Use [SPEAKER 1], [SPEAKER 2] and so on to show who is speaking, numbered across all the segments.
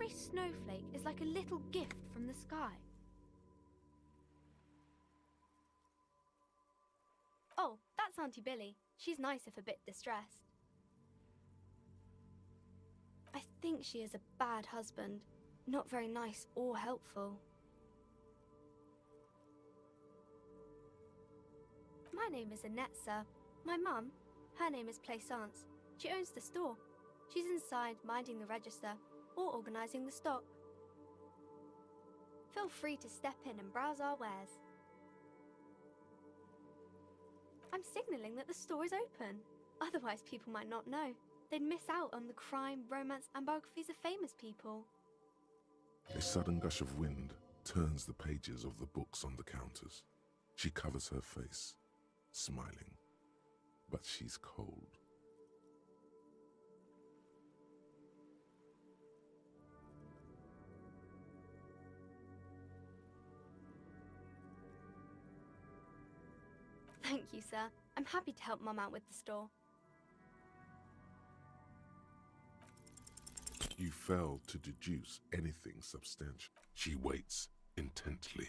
[SPEAKER 1] Every snowflake is like a little gift from the sky. Oh, that's Auntie Billy. She's nice if a bit distressed. I think she is a bad husband. Not very nice or helpful. My name is Annette, sir. My mum, her name is Plaisance. She owns the store. She's inside minding the register or organising the stock. Feel free to step in and browse our wares. I'm signalling that the store is open. Otherwise people might not know. They'd miss out on the crime, romance and biographies of famous people.
[SPEAKER 2] A sudden gush of wind turns the pages of the books on the counters. She covers her face, smiling, but she's cold.
[SPEAKER 1] Thank you, sir. I'm happy to help Mum out with the store.
[SPEAKER 2] You fail to deduce anything substantial. She waits intently.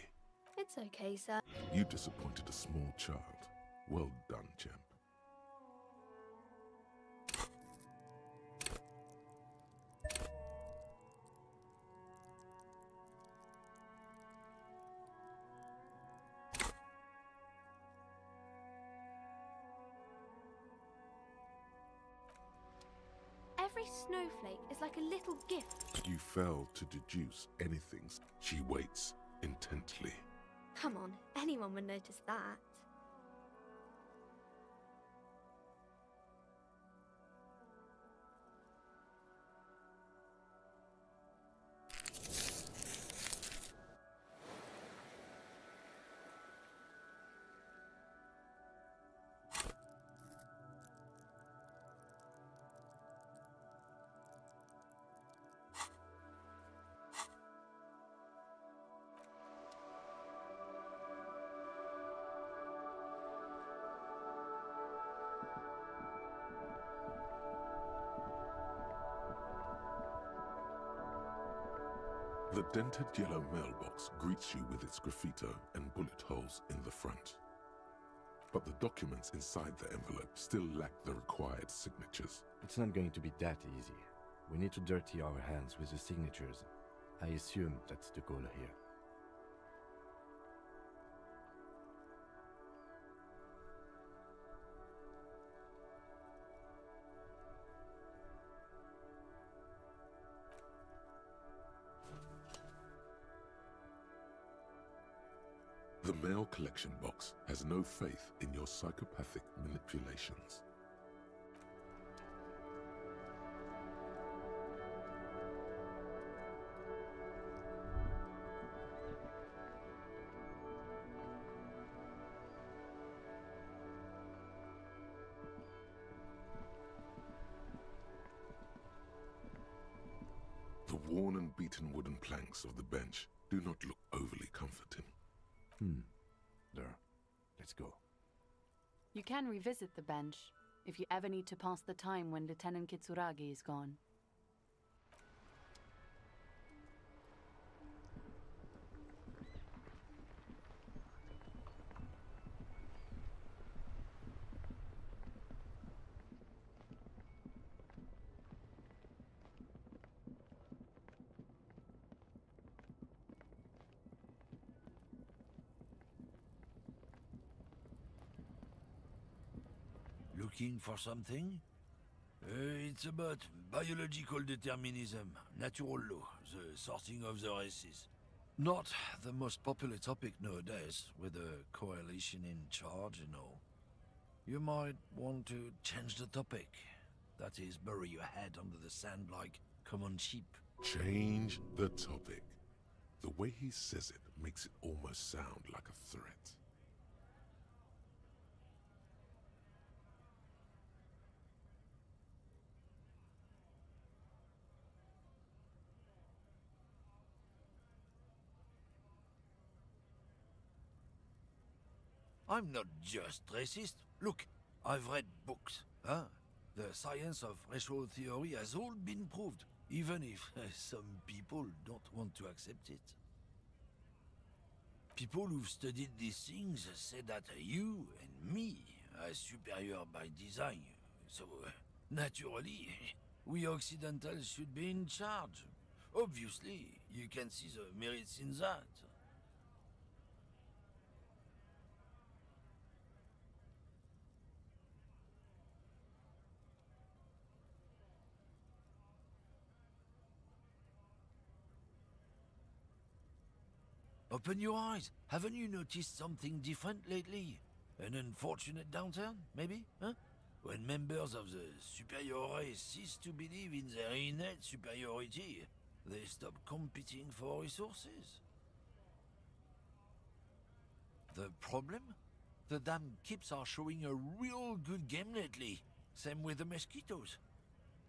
[SPEAKER 1] It's okay, sir.
[SPEAKER 2] You disappointed a small child. Well done, champ.
[SPEAKER 1] Every snowflake is like a little gift.
[SPEAKER 2] You fail to deduce anything. She waits intently.
[SPEAKER 1] Come on, anyone would notice that.
[SPEAKER 2] The dented yellow mailbox greets you with its graffito and bullet holes in the front. But the documents inside the envelope still lack the required signatures.
[SPEAKER 3] It's not going to be that easy. We need to dirty our hands with the signatures. I assume that's the goal here.
[SPEAKER 2] The mail collection box has no faith in your psychopathic manipulations. The worn and beaten wooden planks of the bench do not look overly comforting.
[SPEAKER 3] There. Let's go.
[SPEAKER 4] You can revisit the bench if you ever need to pass the time when Lieutenant Kitsuragi is gone.
[SPEAKER 5] Looking for something? It's about biological determinism, natural law, the sorting of the races. Not the most popular topic nowadays, with a coalition in charge and all. You might want to change the topic. That is, bury your head under the sand like common sheep.
[SPEAKER 2] Change the topic. The way he says it makes it almost sound like a threat.
[SPEAKER 5] I'm not just racist. Look, I've read books, huh? The science of racial theory has all been proved. even if some people don't want to accept it. People who've studied these things say that you and me are superior by design, so naturally, we Occidentals should be in charge. Obviously, you can see the merits in that. Open your eyes. Haven't you noticed something different lately? An unfortunate downturn, maybe? Huh? When members of the superior race cease to believe in their innate superiority, they stop competing for resources. The problem? The damn kips are showing a real good game lately. Same with the mosquitoes.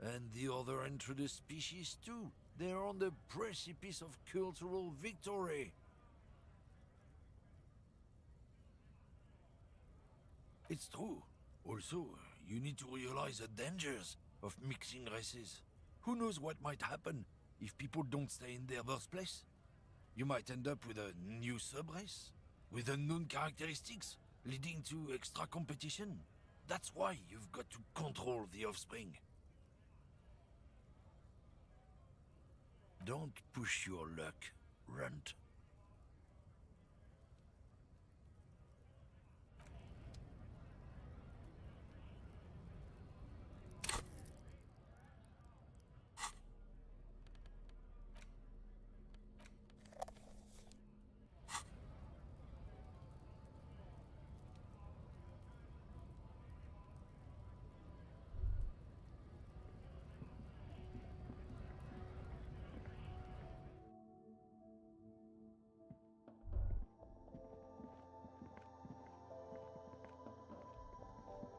[SPEAKER 5] And the other introduced species too. They're on the precipice of cultural victory. It's true. Also, you need to realize the dangers of mixing races. Who knows what might happen if people don't stay in their birthplace? You might end up with a new sub-race, with unknown characteristics, leading to extra competition. That's why you've got to control the offspring. Don't push your luck, Runt.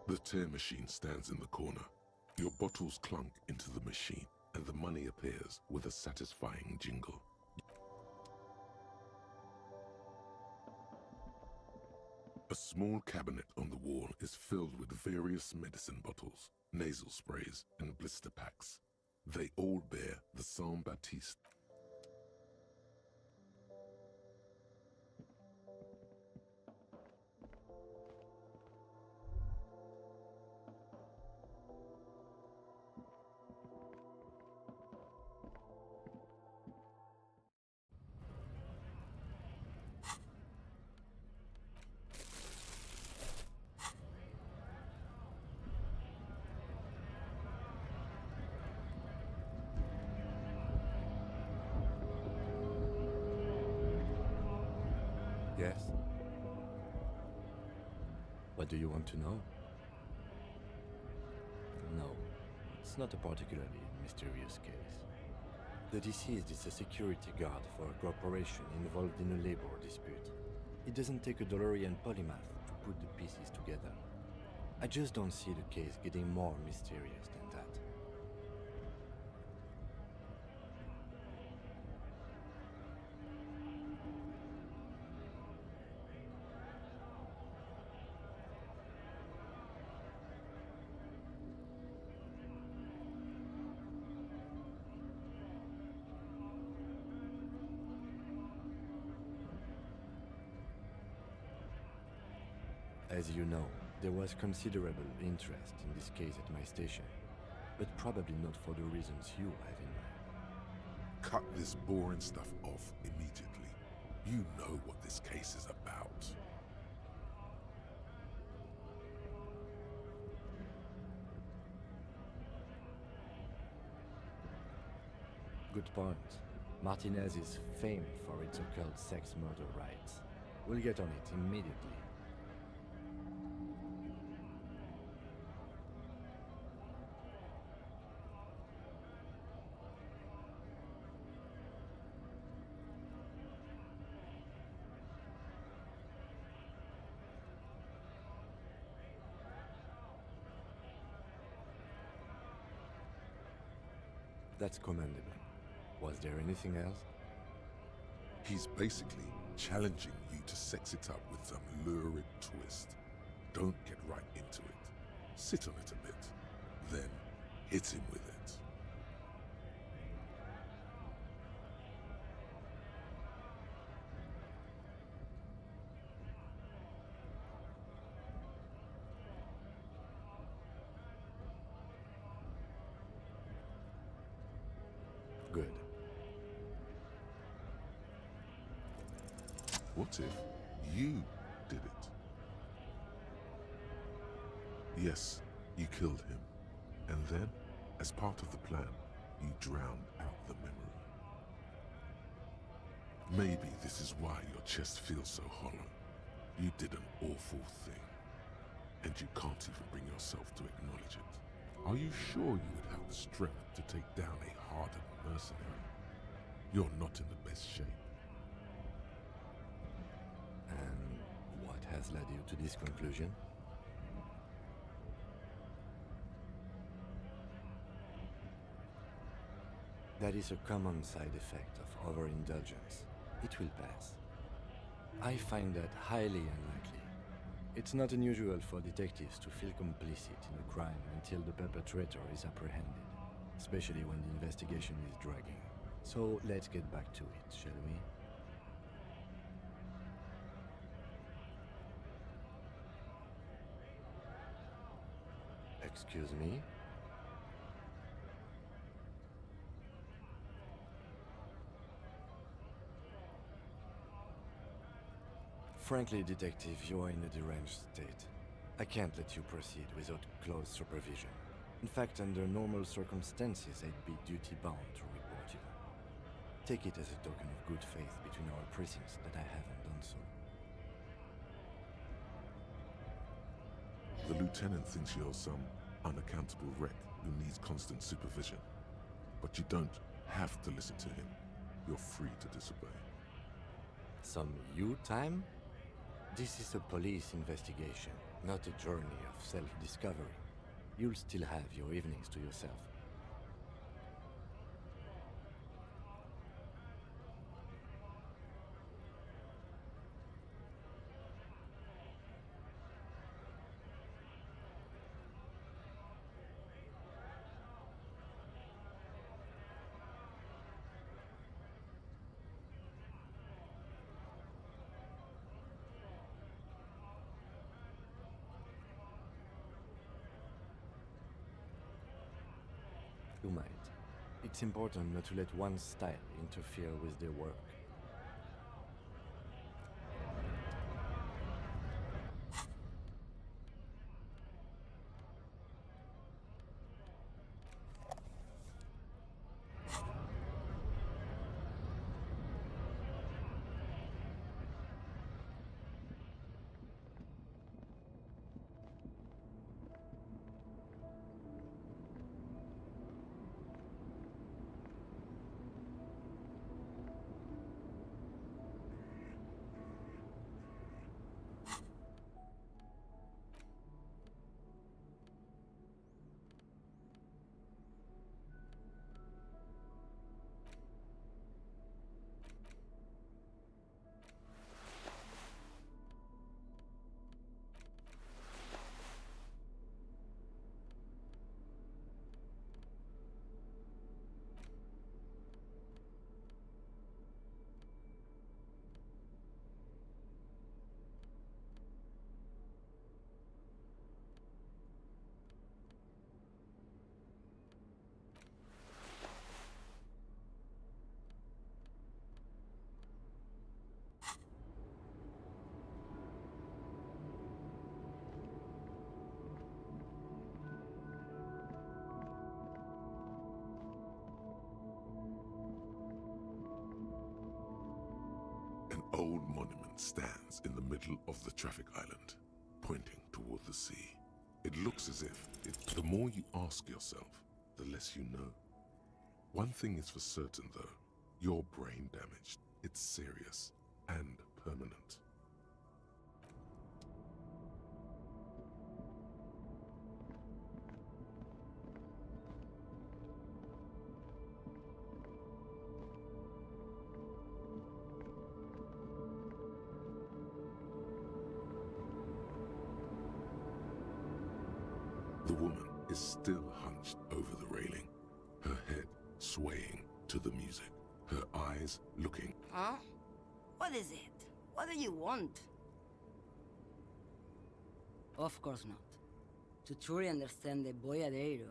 [SPEAKER 2] The tear machine stands in the corner. Your bottles clunk into the machine, and the money appears with a satisfying jingle. A small cabinet on the wall is filled with various medicine bottles, nasal sprays, and blister packs. They all bear the Saint Baptiste.
[SPEAKER 3] Yes? What do you want to know? No, it's not a particularly mysterious case. The deceased is a security guard for a corporation involved in a labor dispute. It doesn't take a DeLorean polymath to put the pieces together. I just don't see the case getting more mysterious than that. As you know, there was considerable interest in this case at my station, but probably not for the reasons you have in mind.
[SPEAKER 2] Cut this boring stuff off immediately. You know what this case is about.
[SPEAKER 3] Good point. Martinez is famed for its occult sex murder rites. We'll get on it immediately. That's commendable. Was there anything else?
[SPEAKER 2] He's basically challenging you to sex it up with some lurid twist. Don't get right into it. Sit on it a bit, then hit him with it. What if you did it? Yes, you killed him. And then, as part of the plan, you drowned out the memory. Maybe this is why your chest feels so hollow. You did an awful thing, and you can't even bring yourself to acknowledge it. Are you sure you would have the strength to take down a hardened mercenary? You're not in the best shape.
[SPEAKER 3] And what has led you to this conclusion? That is a common side effect of overindulgence. It will pass. I find that highly unlikely. It's not unusual for detectives to feel complicit in a crime until the perpetrator is apprehended, especially when the investigation is dragging. So let's get back to it, shall we? Excuse me? Frankly, Detective, you are in a deranged state. I can't let you proceed without close supervision. In fact, under normal circumstances, I'd be duty-bound to report you. Take it as a token of good faith between our precincts that I haven't done so.
[SPEAKER 2] The lieutenant thinks you're some unaccountable wreck who needs constant supervision. But you don't have to listen to him. You're free to disobey.
[SPEAKER 3] Some you time? This is a police investigation, not a journey of self-discovery. You'll still have your evenings to yourself. You might. It's important not to let one style interfere with their work.
[SPEAKER 2] An old monument stands in the middle of the traffic island, pointing toward the sea. It looks as if the more you ask yourself, the less you know. One thing is for certain, though. Your brain damaged. It's serious and permanent. The woman is still hunched over the railing, her head swaying to the music, her eyes looking.
[SPEAKER 6] Huh? What is it? What do you want? Of course not. To truly understand the boyadero,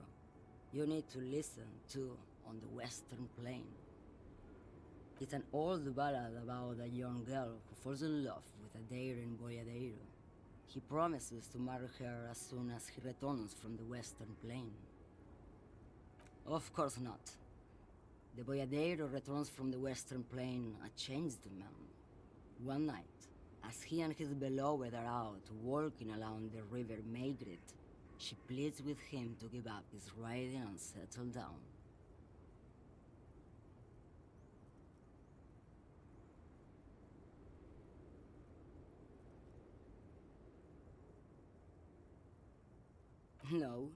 [SPEAKER 6] you need to listen to On the Western Plain. It's an old ballad about a young girl who falls in love with a daring boyadero. He promises to marry her as soon as he returns from the Western Plain. Of course not. The boyadero returns from the Western Plain a changed man. One night, as he and his beloved are out walking along the river Maigret, she pleads with him to give up his riding and settle down. No.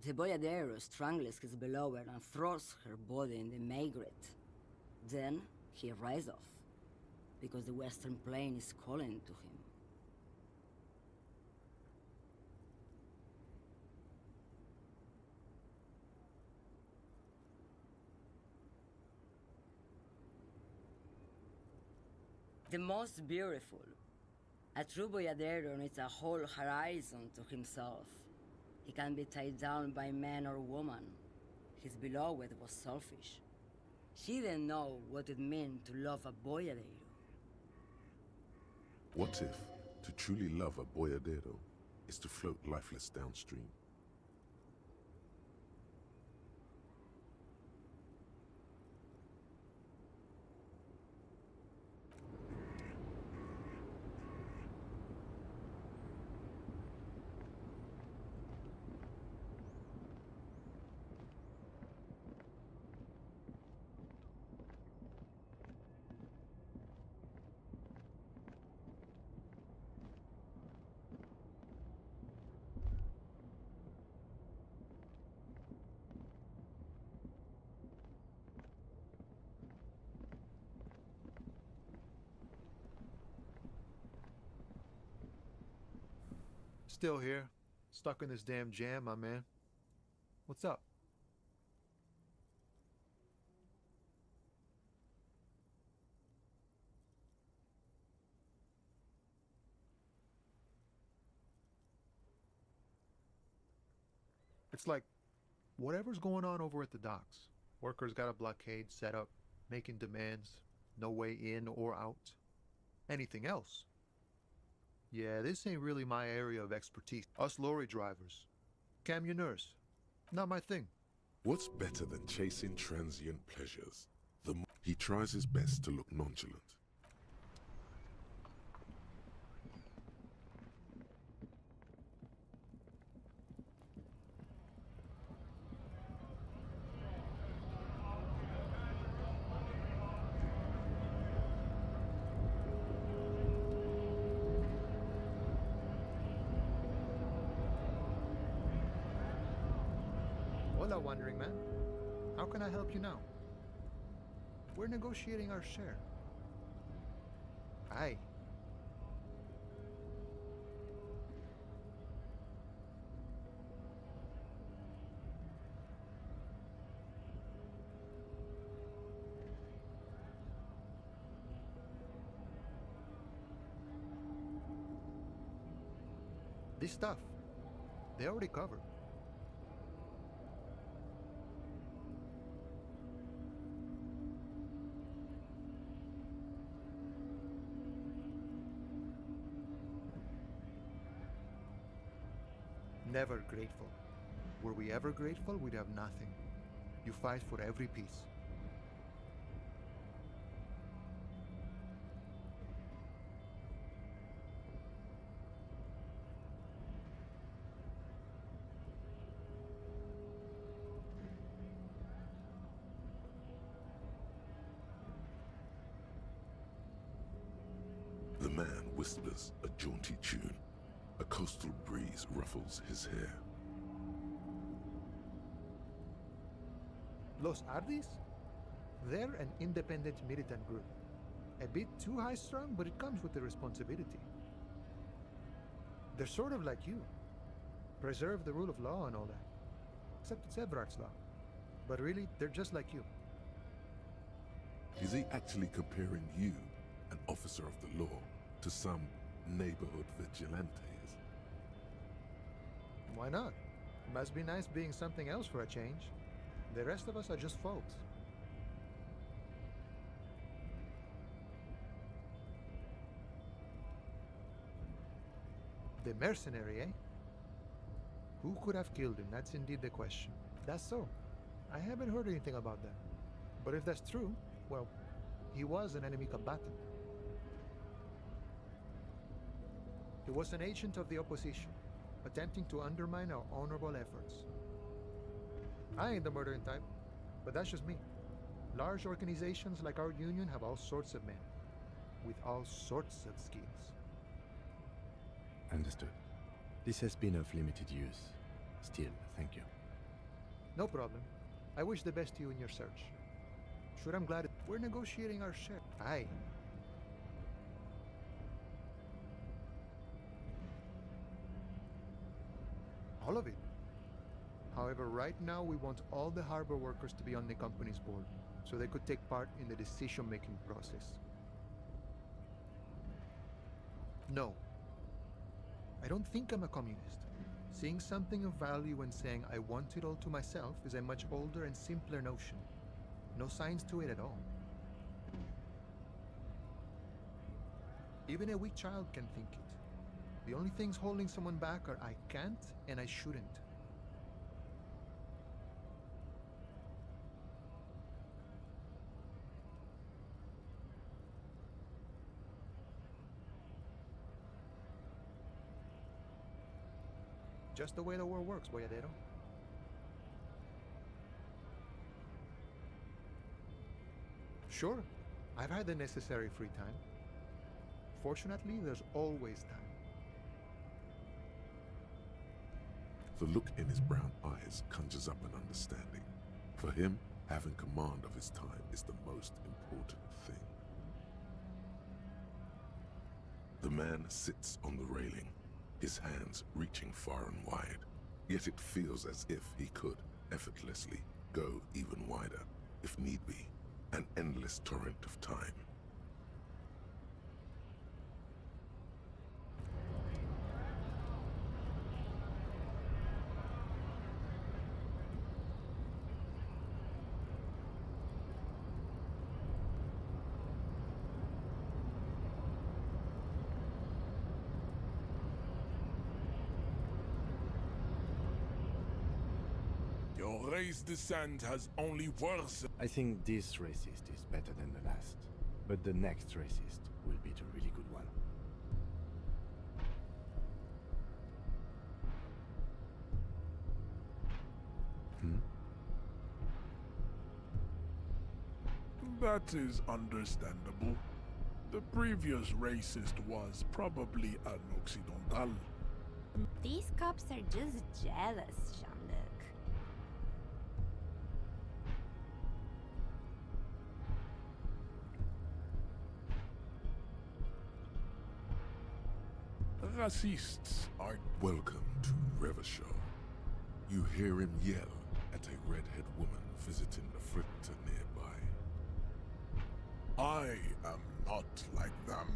[SPEAKER 6] The boyadero strangles his beloved and throws her body in the Maigret. Then he rides off, because the Western Plain is calling to him. The most beautiful. A true boyadero needs a whole horizon to himself. He can be tied down by man or woman. His beloved was selfish. She didn't know what it meant to love a boyadero.
[SPEAKER 2] What if to truly love a boyadero is to float lifeless downstream?
[SPEAKER 7] Still here. Stuck in this damn jam, my man. What's up? It's like, whatever's going on over at the docks. Workers got a blockade set up, making demands, no way in or out. Anything else? Yeah, this ain't really my area of expertise. Us lorry drivers, camionneurs, not my thing.
[SPEAKER 2] What's better than chasing transient pleasures? He tries his best to look nonchalant.
[SPEAKER 7] Hola, wandering man. How can I help you now? We're negotiating our share. Aye. This stuff, they already covered. Never grateful. Were we ever grateful, we'd have nothing. You fight for every piece.
[SPEAKER 2] The man whispers a jaunty tune. A coastal breeze ruffles his hair.
[SPEAKER 7] Los Ardis? They're an independent militant group. A bit too high-strung, but it comes with the responsibility. They're sort of like you. Preserve the rule of law and all that. Except it's Everard's law. But really, they're just like you.
[SPEAKER 2] Is he actually comparing you, an officer of the law, to some neighborhood vigilantes?
[SPEAKER 7] Why not? Must be nice being something else for a change. The rest of us are just folks. The mercenary, eh? Who could have killed him? That's indeed the question. That's so. I haven't heard anything about that. But if that's true, well, he was an enemy combatant. He was an agent of the opposition, attempting to undermine our honorable efforts. I ain't the murdering type, but that's just me. Large organizations like our union have all sorts of men, with all sorts of skills.
[SPEAKER 3] Understood. This has been of limited use. Still, thank you.
[SPEAKER 7] No problem. I wish the best to you in your search. Sure, I'm glad we're negotiating our share. Aye. All of it. However, right now we want all the harbor workers to be on the company's board, so they could take part in the decision-making process. No. I don't think I'm a communist. Seeing something of value and saying I want it all to myself is a much older and simpler notion. No science to it at all. Even a weak child can think it. The only things holding someone back are I can't and I shouldn't. Just the way the world works, boyadero. Sure, I've had the necessary free time. Fortunately, there's always time.
[SPEAKER 2] The look in his brown eyes conjures up an understanding. For him, having command of his time is the most important thing. The man sits on the railing, his hands reaching far and wide. Yet it feels as if he could effortlessly go even wider, if need be, an endless torrent of time.
[SPEAKER 8] Your race descent has only worsened.
[SPEAKER 3] I think this racist is better than the last. But the next racist will be the really good one.
[SPEAKER 8] That is understandable. The previous racist was probably an Occidental.
[SPEAKER 9] These cops are just jealous, Jean-Luc.
[SPEAKER 8] Racists are...
[SPEAKER 2] Welcome to Revachol. You hear him yell at a redhead woman visiting the fritter nearby.
[SPEAKER 8] I am not like them.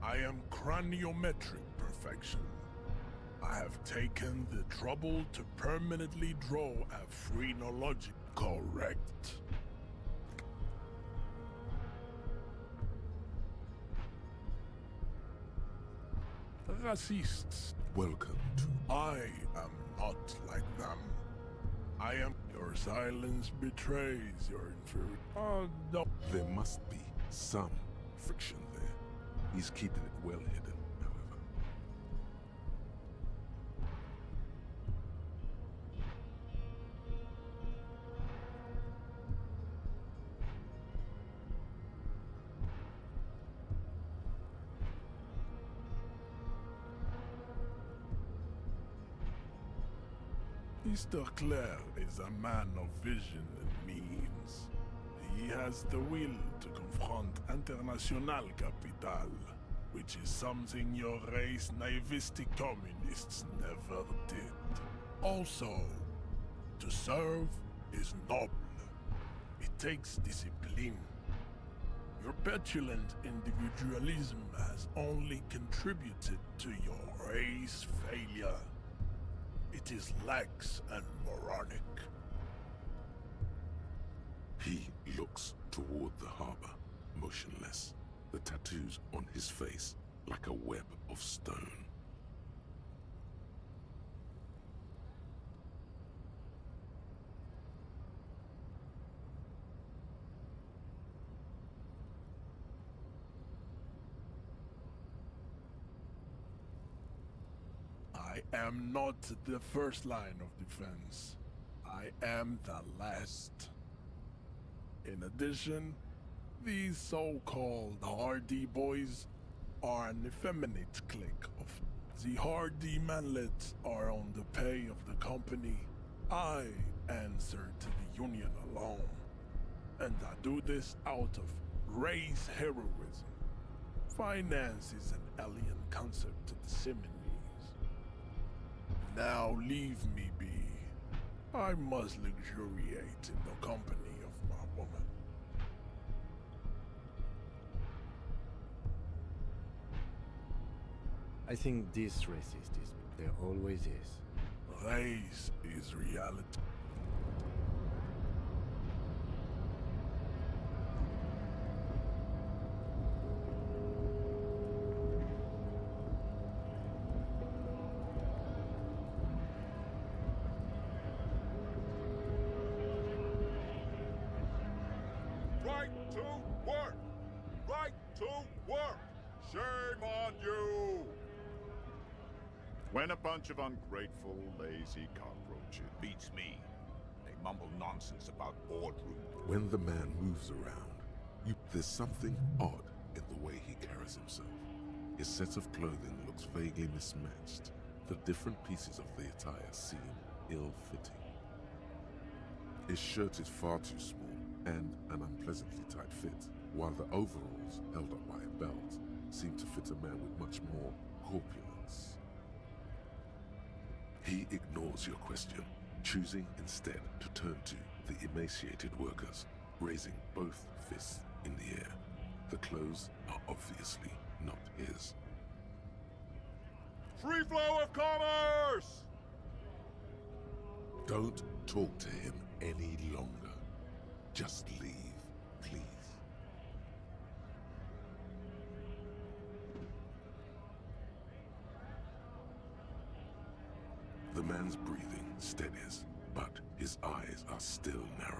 [SPEAKER 8] I am craniometric perfection. I have taken the trouble to permanently draw a phrenologic correct. Racists.
[SPEAKER 2] Welcome to...
[SPEAKER 8] I am not like them. I am... Your silence betrays your inferiority. Oh, no.
[SPEAKER 2] There must be some friction there. He's keeping it well hidden, however.
[SPEAKER 8] Mr. Clare is a man of vision and means. He has the will to confront International Capital, which is something your race naivistic communists never did. Also, to serve is noble. It takes discipline. Your petulant individualism has only contributed to your race failure. It is lax and moronic.
[SPEAKER 2] He looks toward the harbor, motionless, the tattoos on his face like a web of stone.
[SPEAKER 8] I am not the first line of defense. I am the last. In addition, these so-called Hardy boys are an effeminate clique of the Hardy manlets are on the pay of the company. I answer to the Union alone. And I do this out of race heroism. Finance is an alien concept to the Seminoles. Now leave me be. I must luxuriate in the company of my woman.
[SPEAKER 3] I think this racist is. There always is.
[SPEAKER 8] Race is reality.
[SPEAKER 10] Right to work! Right to work! Shame on you! When a bunch of ungrateful, lazy cockroaches beats me, they mumble nonsense about boardroom.
[SPEAKER 2] When the man moves around, there's something odd in the way he carries himself. His set of clothing looks vaguely mismatched. The different pieces of the attire seem ill-fitting. His shirt is far too small and an unpleasantly tight fit, while the overalls, held up by a belt, seem to fit a man with much more corpulence. He ignores your question, choosing instead to turn to the emaciated workers, raising both fists in the air. The clothes are obviously not his.
[SPEAKER 10] Free flow of commerce!
[SPEAKER 2] Don't talk to him any longer. Just leave, please. The man's breathing steadies, but his eyes are still narrow.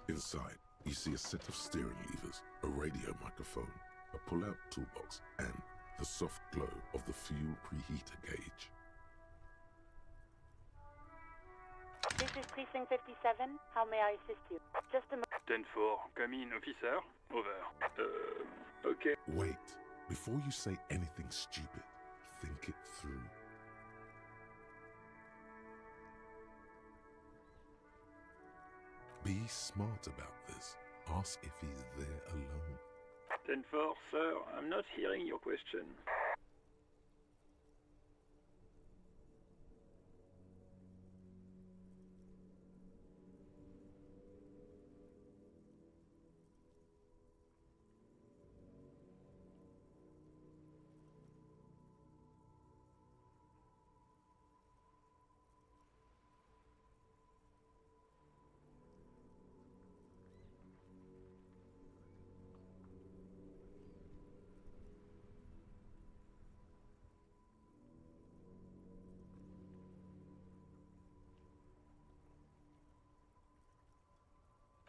[SPEAKER 2] Inside, you see a set of steering levers, a radio microphone, a pull-out toolbox, and the soft glow of the fuel preheater gauge.
[SPEAKER 11] This is Precinct 57. How may I assist you? Just a moment.
[SPEAKER 12] 10-4, come in, officer. Over. Okay.
[SPEAKER 2] Wait. Before you say anything stupid, think it through. Be smart about this. Ask if he's there alone.
[SPEAKER 12] 10-4, sir, I'm not hearing your question.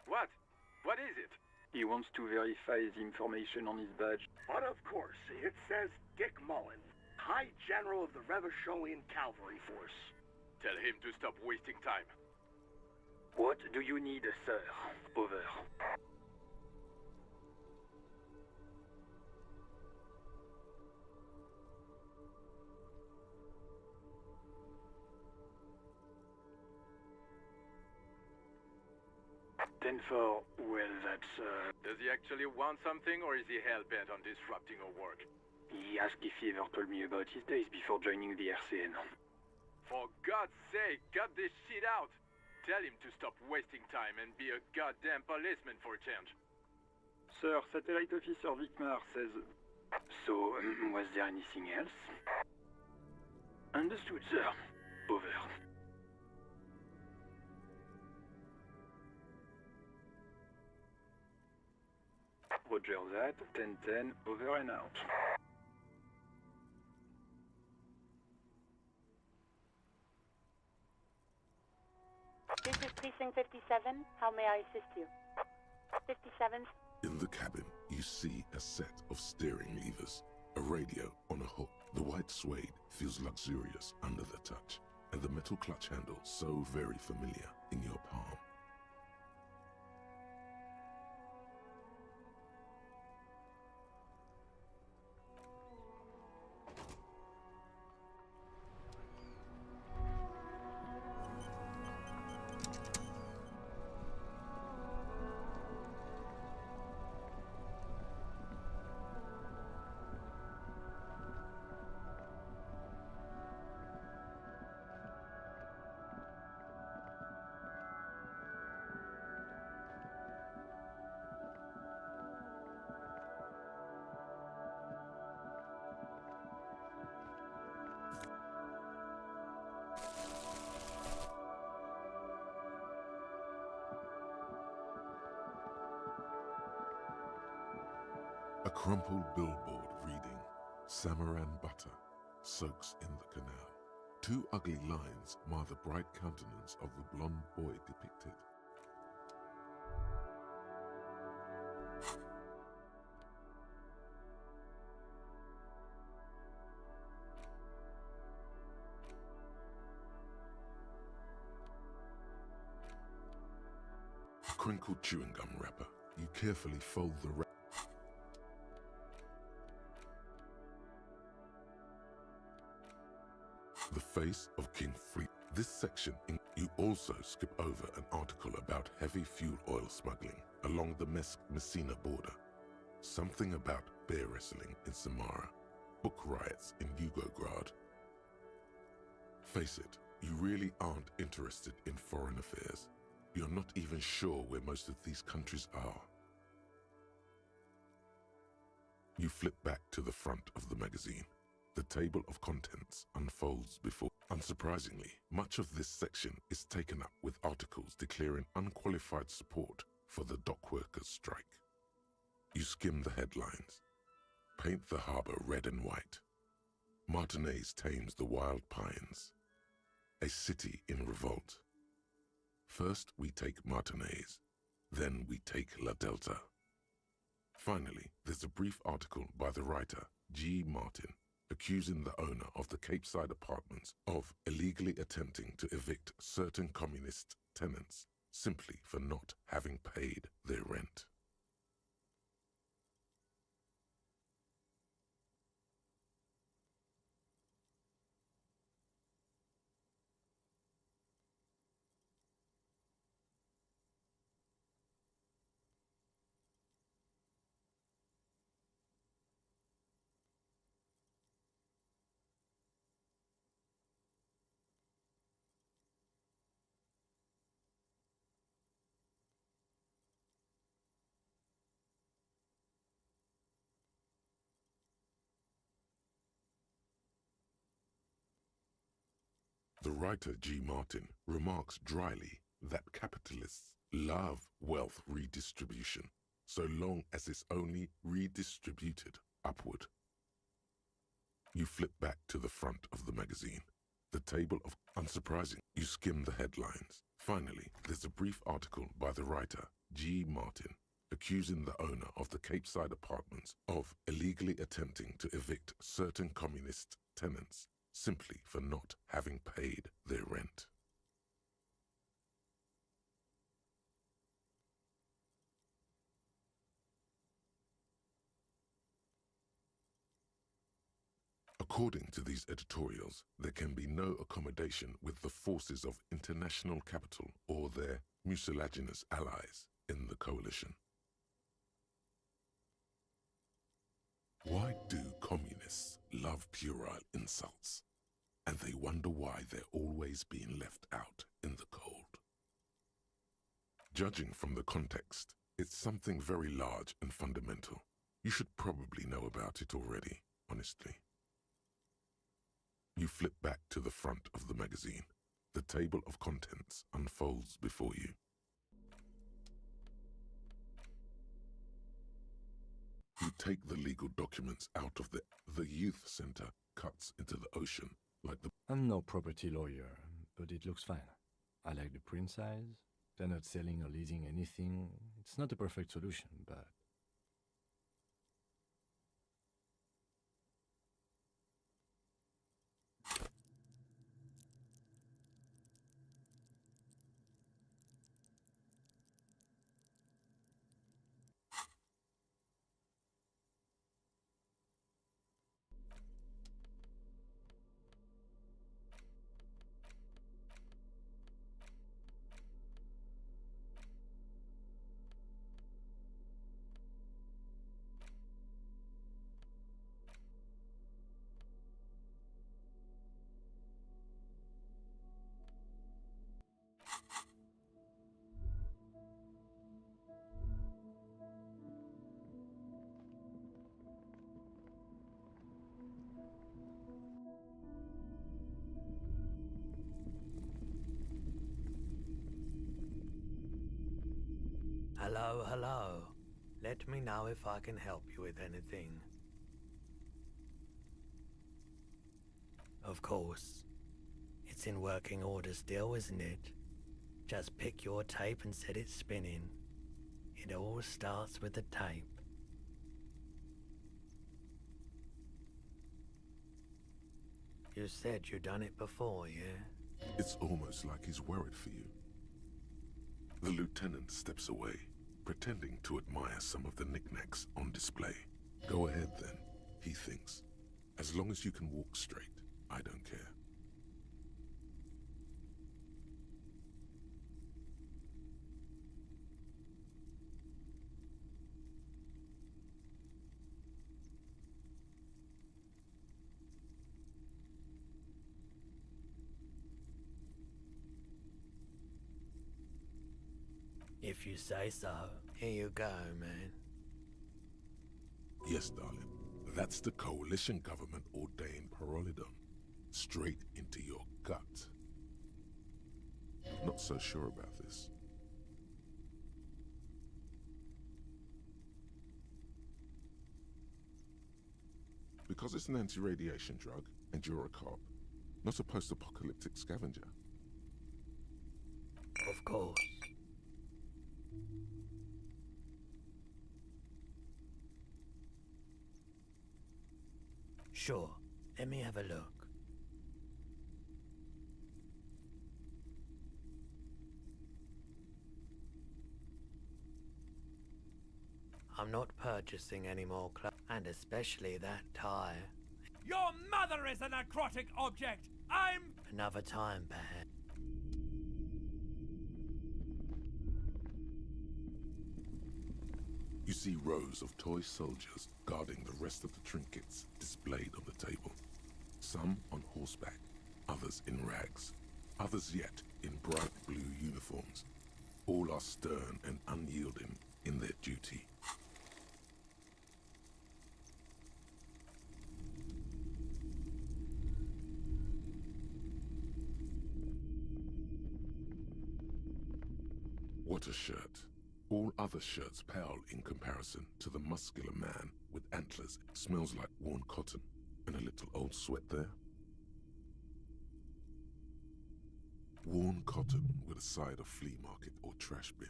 [SPEAKER 13] What? What is it?
[SPEAKER 12] He wants to verify the information on his badge.
[SPEAKER 13] But of course, it says Dick Mullen, High General of the Revacholian Cavalry Force. Tell him to stop wasting time.
[SPEAKER 12] What do you need, sir? Over. Well, that's,
[SPEAKER 13] Does he actually want something, or is he hell-bent on disrupting our work?
[SPEAKER 12] He asked if he ever told me about his days before joining the RCN.
[SPEAKER 13] For God's sake, cut this shit out! Tell him to stop wasting time and be a goddamn policeman for a change.
[SPEAKER 12] Sir, Satellite Officer Vicmar says... So, was there anything else? Understood, sir. Over. Roger that, 10-10, over and out.
[SPEAKER 11] This is Precinct 57. How may I assist you? 57.
[SPEAKER 2] In the cabin, you see a set of steering levers, a radio on a hook. The white suede feels luxurious under the touch, and the metal clutch handle so very familiar in your palm. A crumpled billboard reading, Samaran butter soaks in the canal. Two ugly lines mar the bright countenance of the blonde boy depicted. A crinkled chewing gum wrapper. You carefully fold the wrapper. The face of King Fleet. This section, you also skip over an article about heavy fuel oil smuggling along the Messina border. Something about bear wrestling in Samara. Book riots in Yugograd. Face it, you really aren't interested in foreign affairs. You're not even sure where most of these countries are. You flip back to the front of the magazine. The table of contents unfolds before. Unsurprisingly, much of this section is taken up with articles declaring unqualified support for the dock workers' strike. You skim the headlines. Paint the harbor red and white. Martinez tames the wild pines. A city in revolt. First we take Martinez, then we take La Delta. Finally, there's a brief article by the writer, G. Martin, accusing the owner of the Cape Side apartments of illegally attempting to evict certain communist tenants simply for not having paid their rent. The writer G. Martin remarks dryly that capitalists love wealth redistribution so long as it's only redistributed upward. You flip back to the front of the magazine. The table of unsurprising. You skim the headlines. Finally, there's a brief article by the writer G. Martin accusing the owner of the Cape Side apartments of illegally attempting to evict certain communist tenants simply for not having paid their rent. According to these editorials, there can be no accommodation with the forces of international capital or their mucilaginous allies in the coalition. Why do communists love puerile insults? And they wonder why they're always being left out in the cold. Judging from the context, it's something very large and fundamental. You should probably know about it already, honestly. You flip back to the front of the magazine. The table of contents unfolds before you. You take the legal documents out of the youth center cuts into the ocean like the...
[SPEAKER 3] I'm no property lawyer, but it looks fine. I like the print size. They're not selling or leasing anything. It's not a perfect solution, but...
[SPEAKER 14] Hello, hello. Let me know if I can help you with anything. Of course. It's in working order still, isn't it? Just pick your tape and set it spinning. It all starts with the tape. You said you'd done it before, yeah?
[SPEAKER 2] It's almost like he's worried for you. The lieutenant steps away, pretending to admire some of the knickknacks on display. Go ahead then, he thinks. As long as you can walk straight, I don't care.
[SPEAKER 14] If you say so. Here you go, man.
[SPEAKER 2] Yes, darling. That's the coalition government ordained parolidom. Straight into your gut. Not so sure about this. Because it's an anti-radiation drug, and you're a cop, not a post-apocalyptic scavenger.
[SPEAKER 14] Of course. Sure, let me have a look. I'm not purchasing any more clothes, and especially that tie.
[SPEAKER 15] Your mother is a necrotic object! I'm...
[SPEAKER 14] Another time, perhaps.
[SPEAKER 2] You see rows of toy soldiers guarding the rest of the trinkets displayed on the table. Some on horseback, others in rags, others yet in bright blue uniforms. All are stern and unyielding in their duty. What a shirt. All other shirts pale in comparison to the muscular man with antlers. Smells like worn cotton and a little old sweat there. Worn cotton with a side of flea market or trash bin.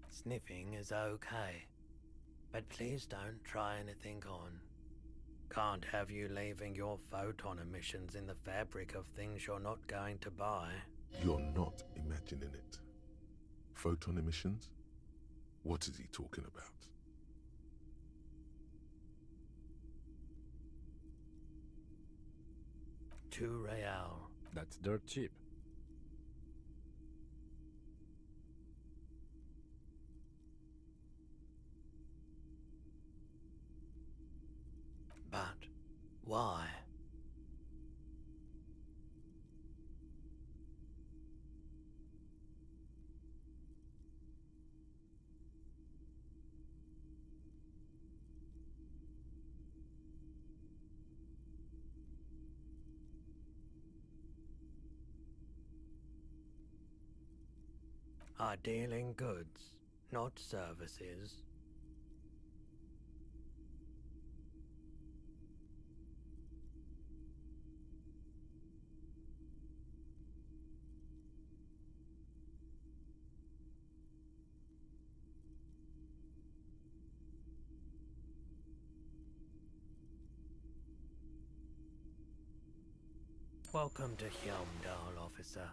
[SPEAKER 14] Sniffing is okay, but please don't try anything on. Can't have you leaving your photon emissions in the fabric of things you're not going to buy.
[SPEAKER 2] You're not imagining it. Photon emissions? What is he talking about?
[SPEAKER 14] 2 real.
[SPEAKER 3] That's dirt cheap.
[SPEAKER 14] But why? I deal in goods, not services. Welcome to Helmdal, officer.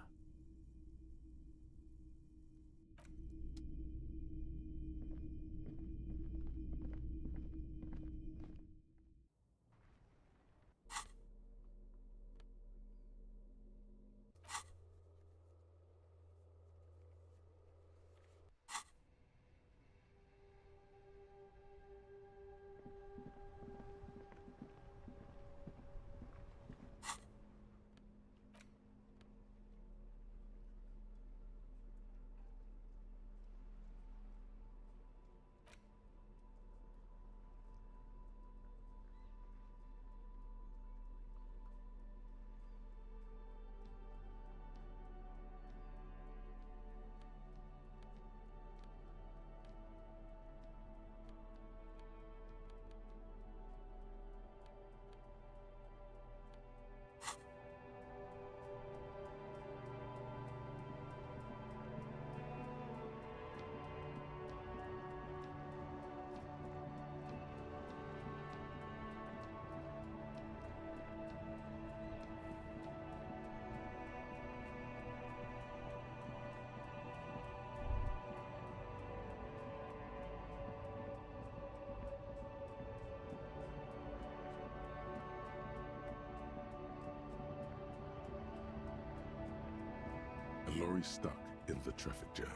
[SPEAKER 2] A lorry stuck in the traffic jam.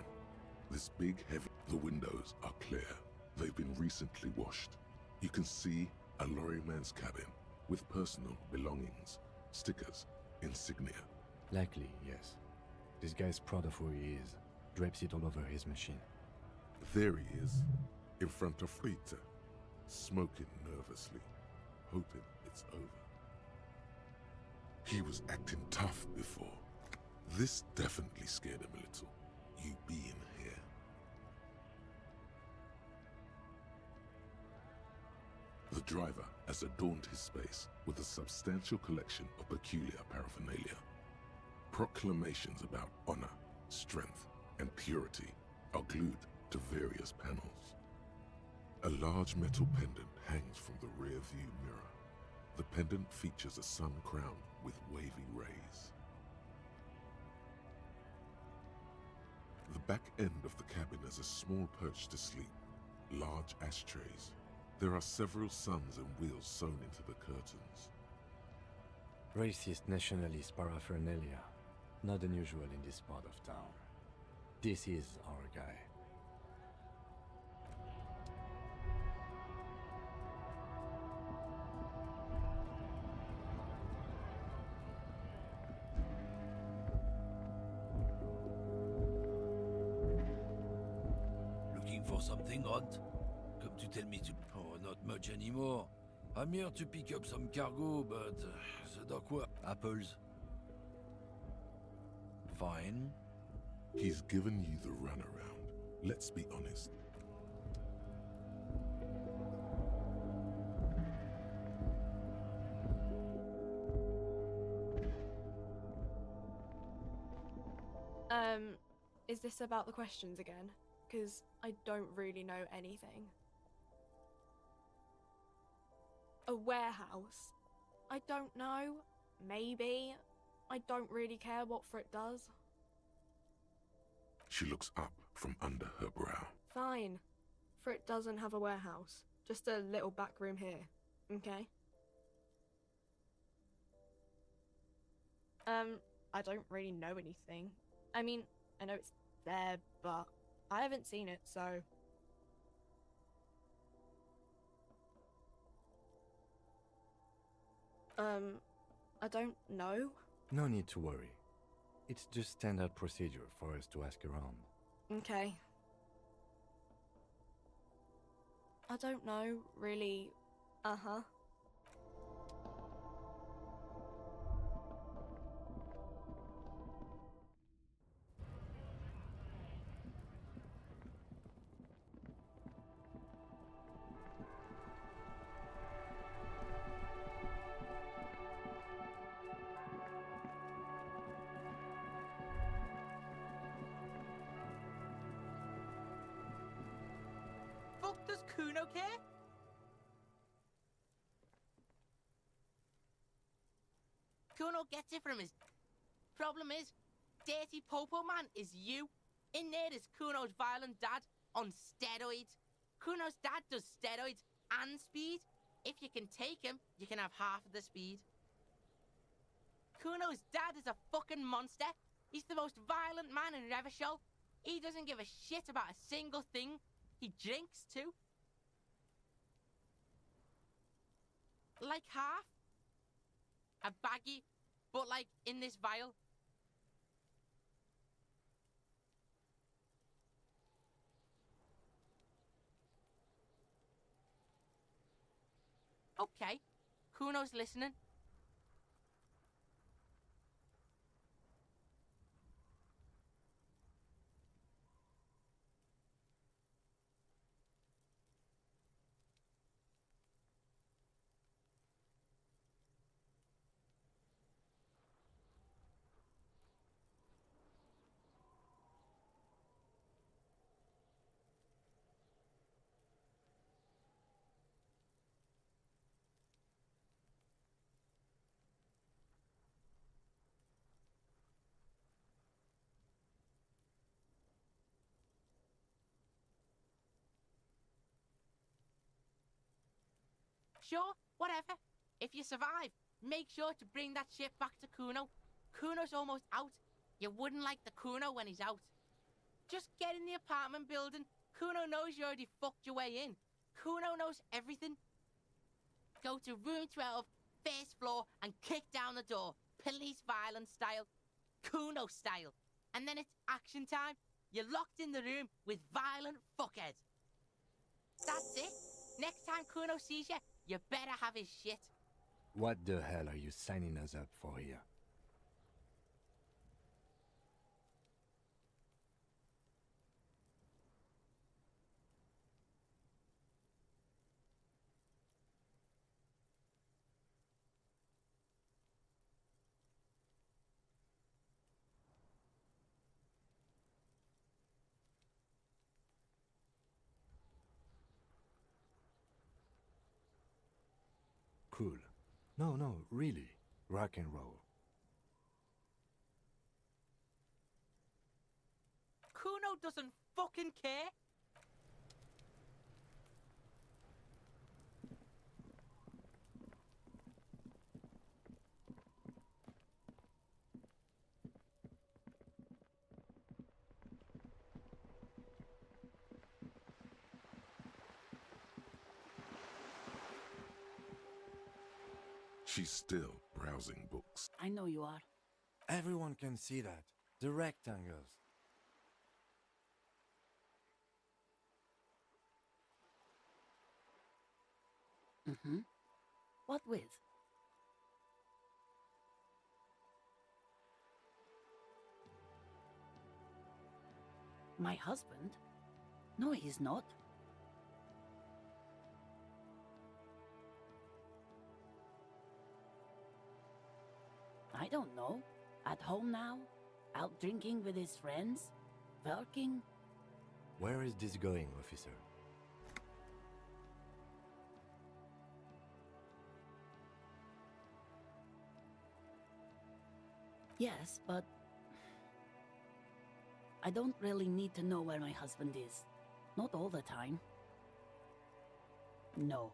[SPEAKER 2] This big, heavy... The windows are clear. They've been recently washed. You can see a lorryman's cabin with personal belongings, stickers, insignia.
[SPEAKER 3] Likely, yes. This guy's proud of who he is. Drapes it all over his machine.
[SPEAKER 2] There he is, in front of Rita, smoking nervously, hoping it's over. He was acting tough before. This definitely scared him a little, you being here. The driver has adorned his space with a substantial collection of peculiar paraphernalia. Proclamations about honor, strength, and purity are glued to various panels. A large metal pendant hangs from the rear view mirror. The pendant features a sun crown with wavy rays. The back end of the cabin has a small perch to sleep, large ashtrays. There are several suns and wheels sewn into the curtains.
[SPEAKER 3] Racist nationalist paraphernalia. Not unusual in this part of town. This is our guy.
[SPEAKER 5] Looking for something odd? Come to tell me to... Oh, not much anymore. I'm here to pick up some cargo, but... the dock work... Apples. Fine.
[SPEAKER 2] He's given you the runaround. Let's be honest.
[SPEAKER 16] Is this about the questions again? Because I don't really know anything. A warehouse? I don't know. Maybe. I don't really care what Frit does.
[SPEAKER 2] She looks up from under her brow.
[SPEAKER 16] Fine. Frit doesn't have a warehouse. Just a little back room here. Okay? I don't really know anything. I mean, I know it's there, but I haven't seen it, so... I don't know.
[SPEAKER 3] No need to worry. It's just standard procedure for us to ask around.
[SPEAKER 16] Okay. I don't know, really. Uh-huh.
[SPEAKER 17] Kuno care? Kuno gets it from his... Problem is, Dirty Popo Man is you. In there is Kuno's violent dad on steroids. Kuno's dad does steroids and speed. If you can take him, you can have half of the speed. Kuno's dad is a fucking monster. He's the most violent man in Revachol. He doesn't give a shit about a single thing. He drinks too. Like half. A baggie, but like in this vial. Okay, Kuno's listening. Sure, whatever. If you survive, make sure to bring that shit back to Kuno. Kuno's almost out. You wouldn't like the Kuno when he's out. Just get in the apartment building. Kuno knows you already fucked your way in. Kuno knows everything. Go to room 12, first floor, and kick down the door. Police violence style. Kuno style. And then it's action time. You're locked in the room with violent fuckheads. That's it. Next time Kuno sees you, you better have his shit.
[SPEAKER 3] What the hell are you signing us up for here? Cool. No, really. Rock and roll.
[SPEAKER 17] Kuno doesn't fucking care.
[SPEAKER 2] She's still browsing books.
[SPEAKER 18] I know you are.
[SPEAKER 3] Everyone can see that. The rectangles.
[SPEAKER 18] Mm-hmm. What with? My husband? No, he's not. I don't know. At home now? Out drinking with his friends? Working?
[SPEAKER 3] Where is this going, officer?
[SPEAKER 18] Yes, but... I don't really need to know where my husband is. Not all the time. No.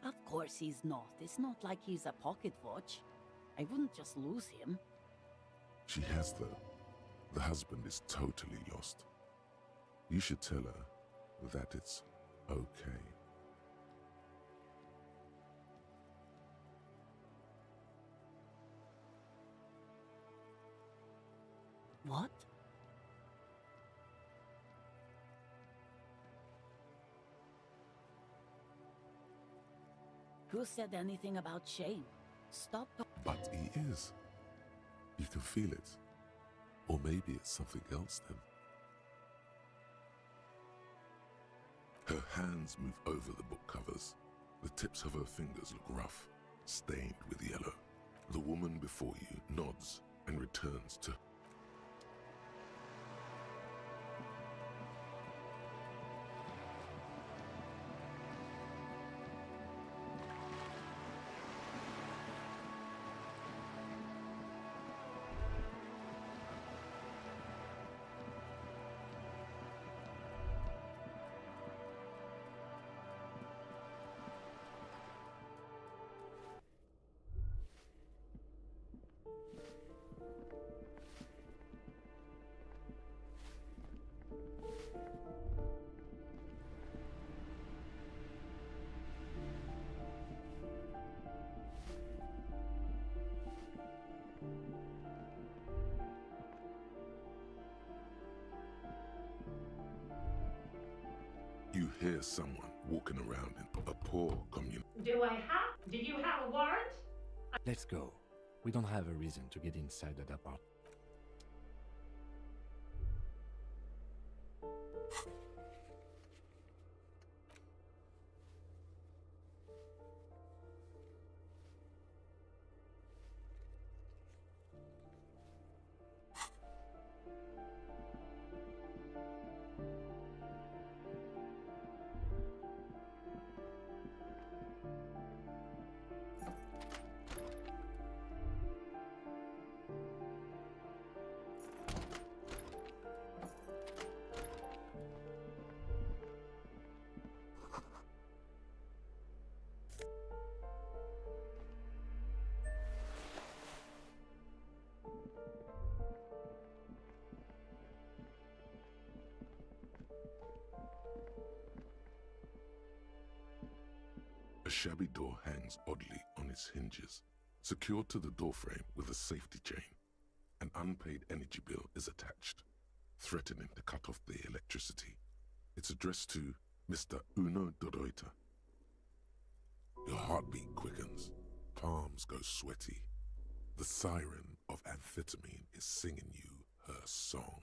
[SPEAKER 18] Of course he's not. It's not like he's a pocket watch. I wouldn't just lose him.
[SPEAKER 2] She has, though. The husband is totally lost. You should tell her that it's okay.
[SPEAKER 18] What? Who said anything about shame? Stop.
[SPEAKER 2] But he is. You can feel it. Or maybe it's something else then. Her hands move over the book covers. The tips of her fingers look rough, stained with yellow. The woman before you nods and returns to... You hear someone walking around in a poor community.
[SPEAKER 19] Do you have a warrant?
[SPEAKER 3] Let's go. We don't have a reason to get inside that apartment.
[SPEAKER 2] A shabby door hangs oddly on its hinges, secured to the doorframe with a safety chain. An unpaid energy bill is attached, threatening to cut off the electricity. It's addressed to Mr. Uno Doroita. Your heartbeat quickens, palms go sweaty. The siren of amphetamine is singing you her song.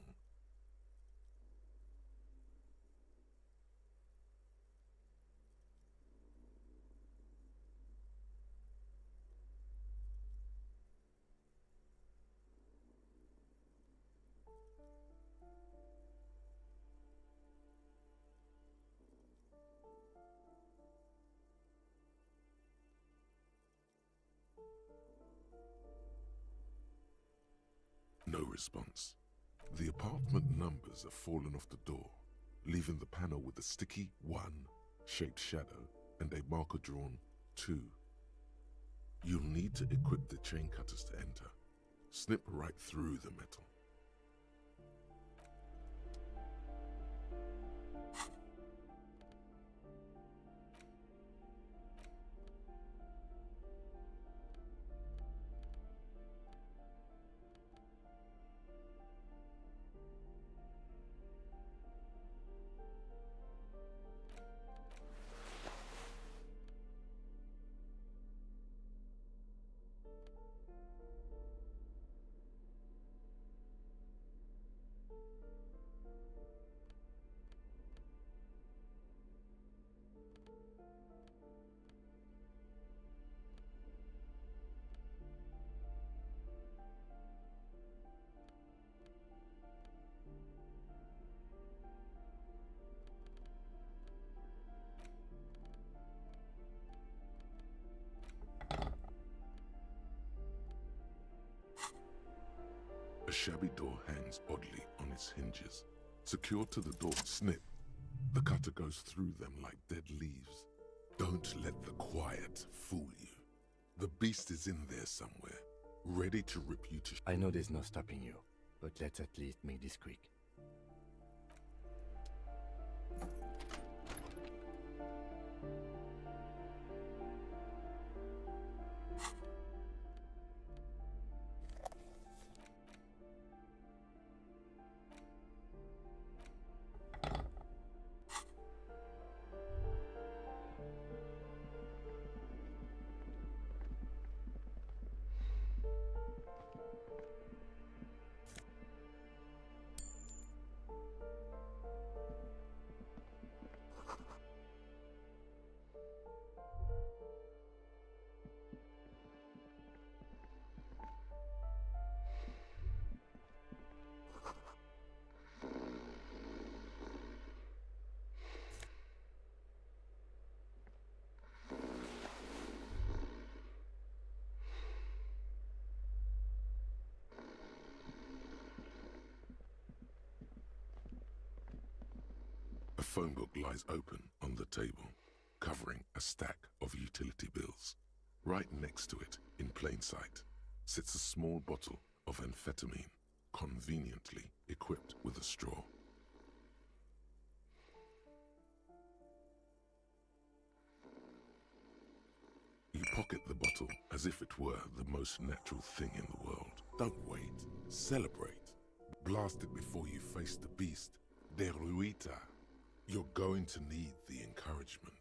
[SPEAKER 2] No response. The apartment numbers have fallen off the door, leaving the panel with a sticky 1 shaped shadow and a marker drawn 2. You'll need to equip the chain cutters to enter. Snip right through the metal. A shabby door hangs oddly on its hinges. Secured to the door, snip. The cutter goes through them like dead leaves. Don't let the quiet fool you. The beast is in there somewhere, ready to rip you to...
[SPEAKER 3] I know there's no stopping you, but let's at least make this quick.
[SPEAKER 2] phone book lies open on the table, covering a stack of utility bills. Right next to it, in plain sight, sits a small bottle of amphetamine, conveniently equipped with a straw. You pocket the bottle as if it were the most natural thing in the world. Don't wait. Celebrate. Blast it before you face the beast. Deruita. You're going to need the encouragement.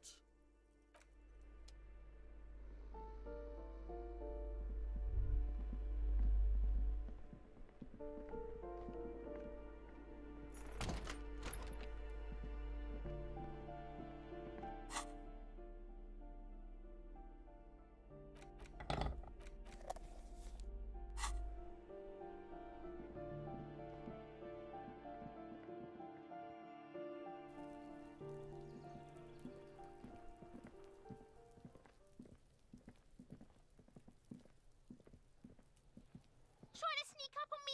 [SPEAKER 9] Trying to sneak up on me?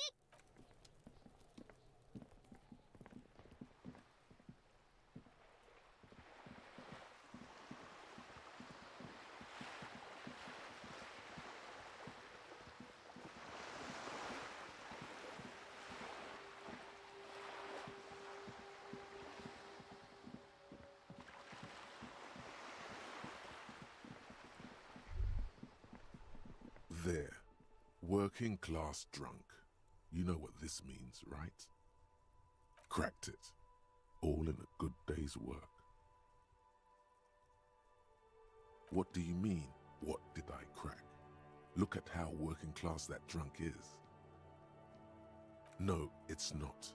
[SPEAKER 2] There. Working class drunk. You know what this means, right? Cracked it. All in a good day's work. What do you mean, what did I crack? Look at how working class that drunk is. No, it's not.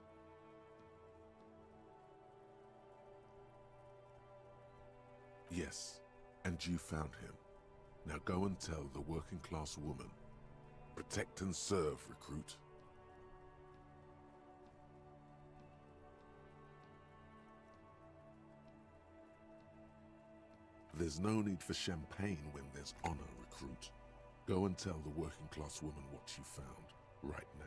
[SPEAKER 2] Yes, and you found him. Now go and tell the working class woman. Protect and serve, recruit. There's no need for champagne when there's honor, recruit. Go and tell the working class woman what you found, right now.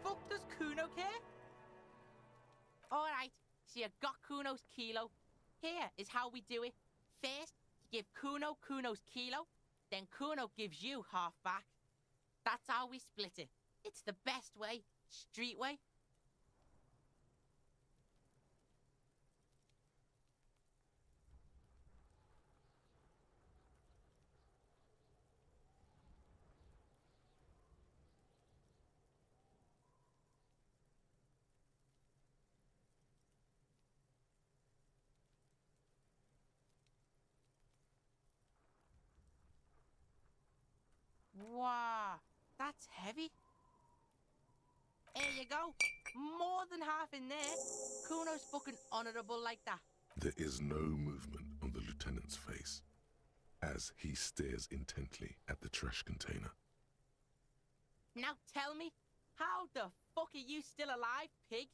[SPEAKER 17] Fuck does Kuno care? Alright, so you got Kuno's kilo. Here is how we do it. First, you give Kuno Kuno's kilo, then Kuno gives you half back. That's how we split it. It's the best way, street way. Wow, that's heavy. Here you go. More than half in there. Kuno's fucking honourable like that.
[SPEAKER 2] There is no movement on the lieutenant's face as he stares intently at the trash container.
[SPEAKER 17] Now tell me, how the fuck are you still alive, pig?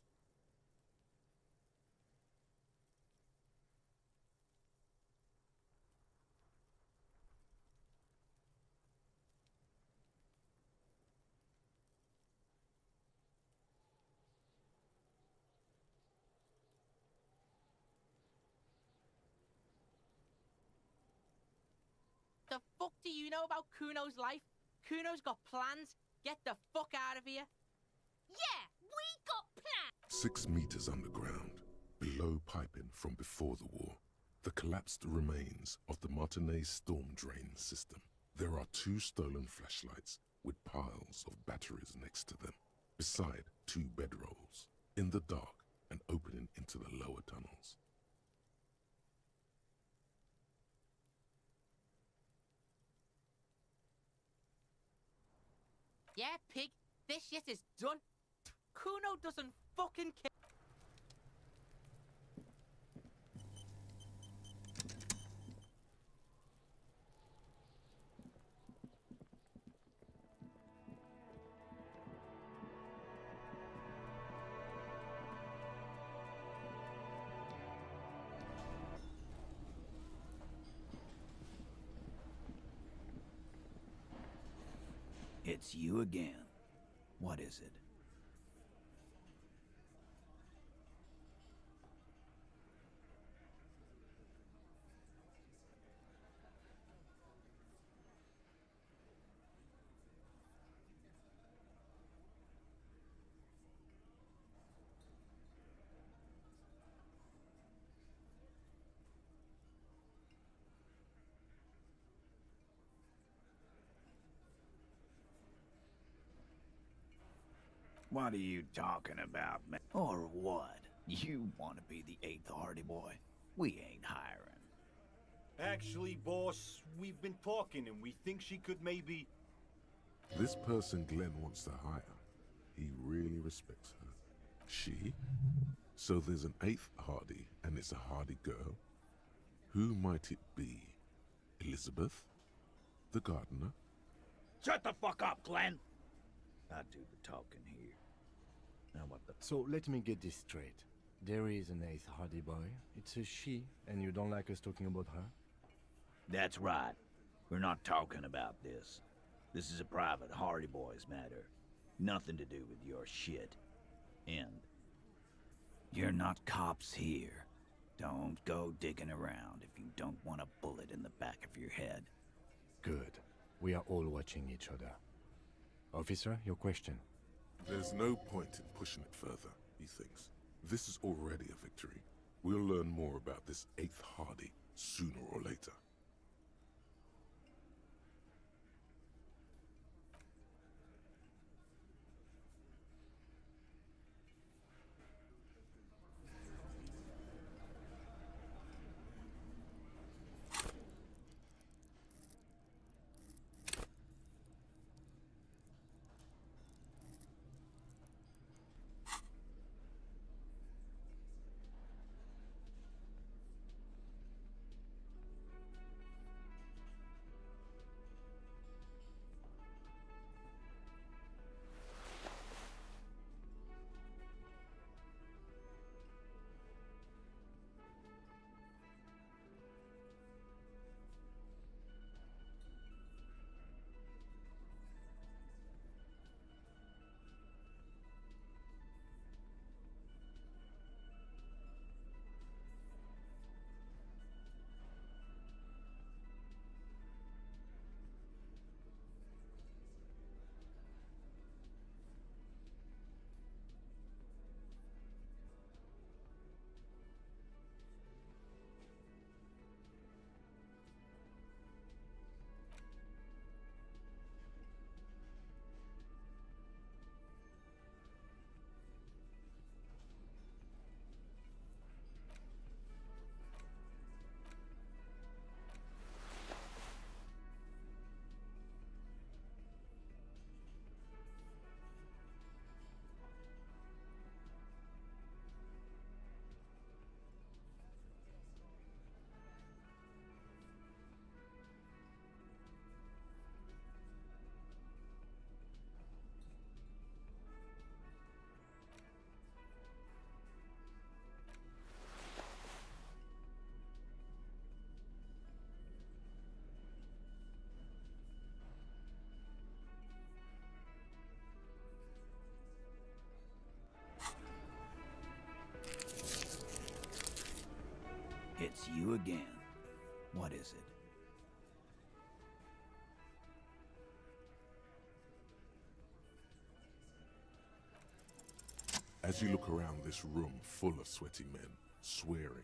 [SPEAKER 17] The fuck do you know about Kuno's life? Kuno's got plans. Get the fuck out of here.
[SPEAKER 9] Yeah, we got plans.
[SPEAKER 2] 6 meters underground, below piping from before the war, the collapsed remains of the Martinez storm drain system. There are 2 stolen flashlights with piles of batteries next to them, beside 2 bedrolls, in the dark and opening into the lower tunnels.
[SPEAKER 17] Yeah, pig, this shit is done. Kuno doesn't fucking care.
[SPEAKER 20] It's you again. What is it? What are you talking about, man? Or what? You want to be the 8th Hardy Boy? We ain't hiring.
[SPEAKER 21] Actually, boss, we've been talking and we think she could maybe...
[SPEAKER 2] This person Glenn wants to hire, he really respects her. She? So there's an 8th Hardy, and it's a Hardy girl? Who might it be? Elizabeth? The gardener?
[SPEAKER 20] Shut the fuck up, Glenn! I do the talking here. Now what the...
[SPEAKER 3] So let me get this straight. There is an 8th Hardy Boy. It's a she, and you don't like us talking about her?
[SPEAKER 20] That's right. We're not talking about this. This is a private Hardy Boys matter. Nothing to do with your shit. End. You're not cops here. Don't go digging around if you don't want a bullet in the back of your head.
[SPEAKER 3] Good. We are all watching each other. Officer, your question.
[SPEAKER 2] There's no point in pushing it further, he thinks. This is already a victory. We'll learn more about this 8th Hardy sooner or later.
[SPEAKER 20] It's you again. What is it?
[SPEAKER 2] As you look around this room full of sweaty men, swearing,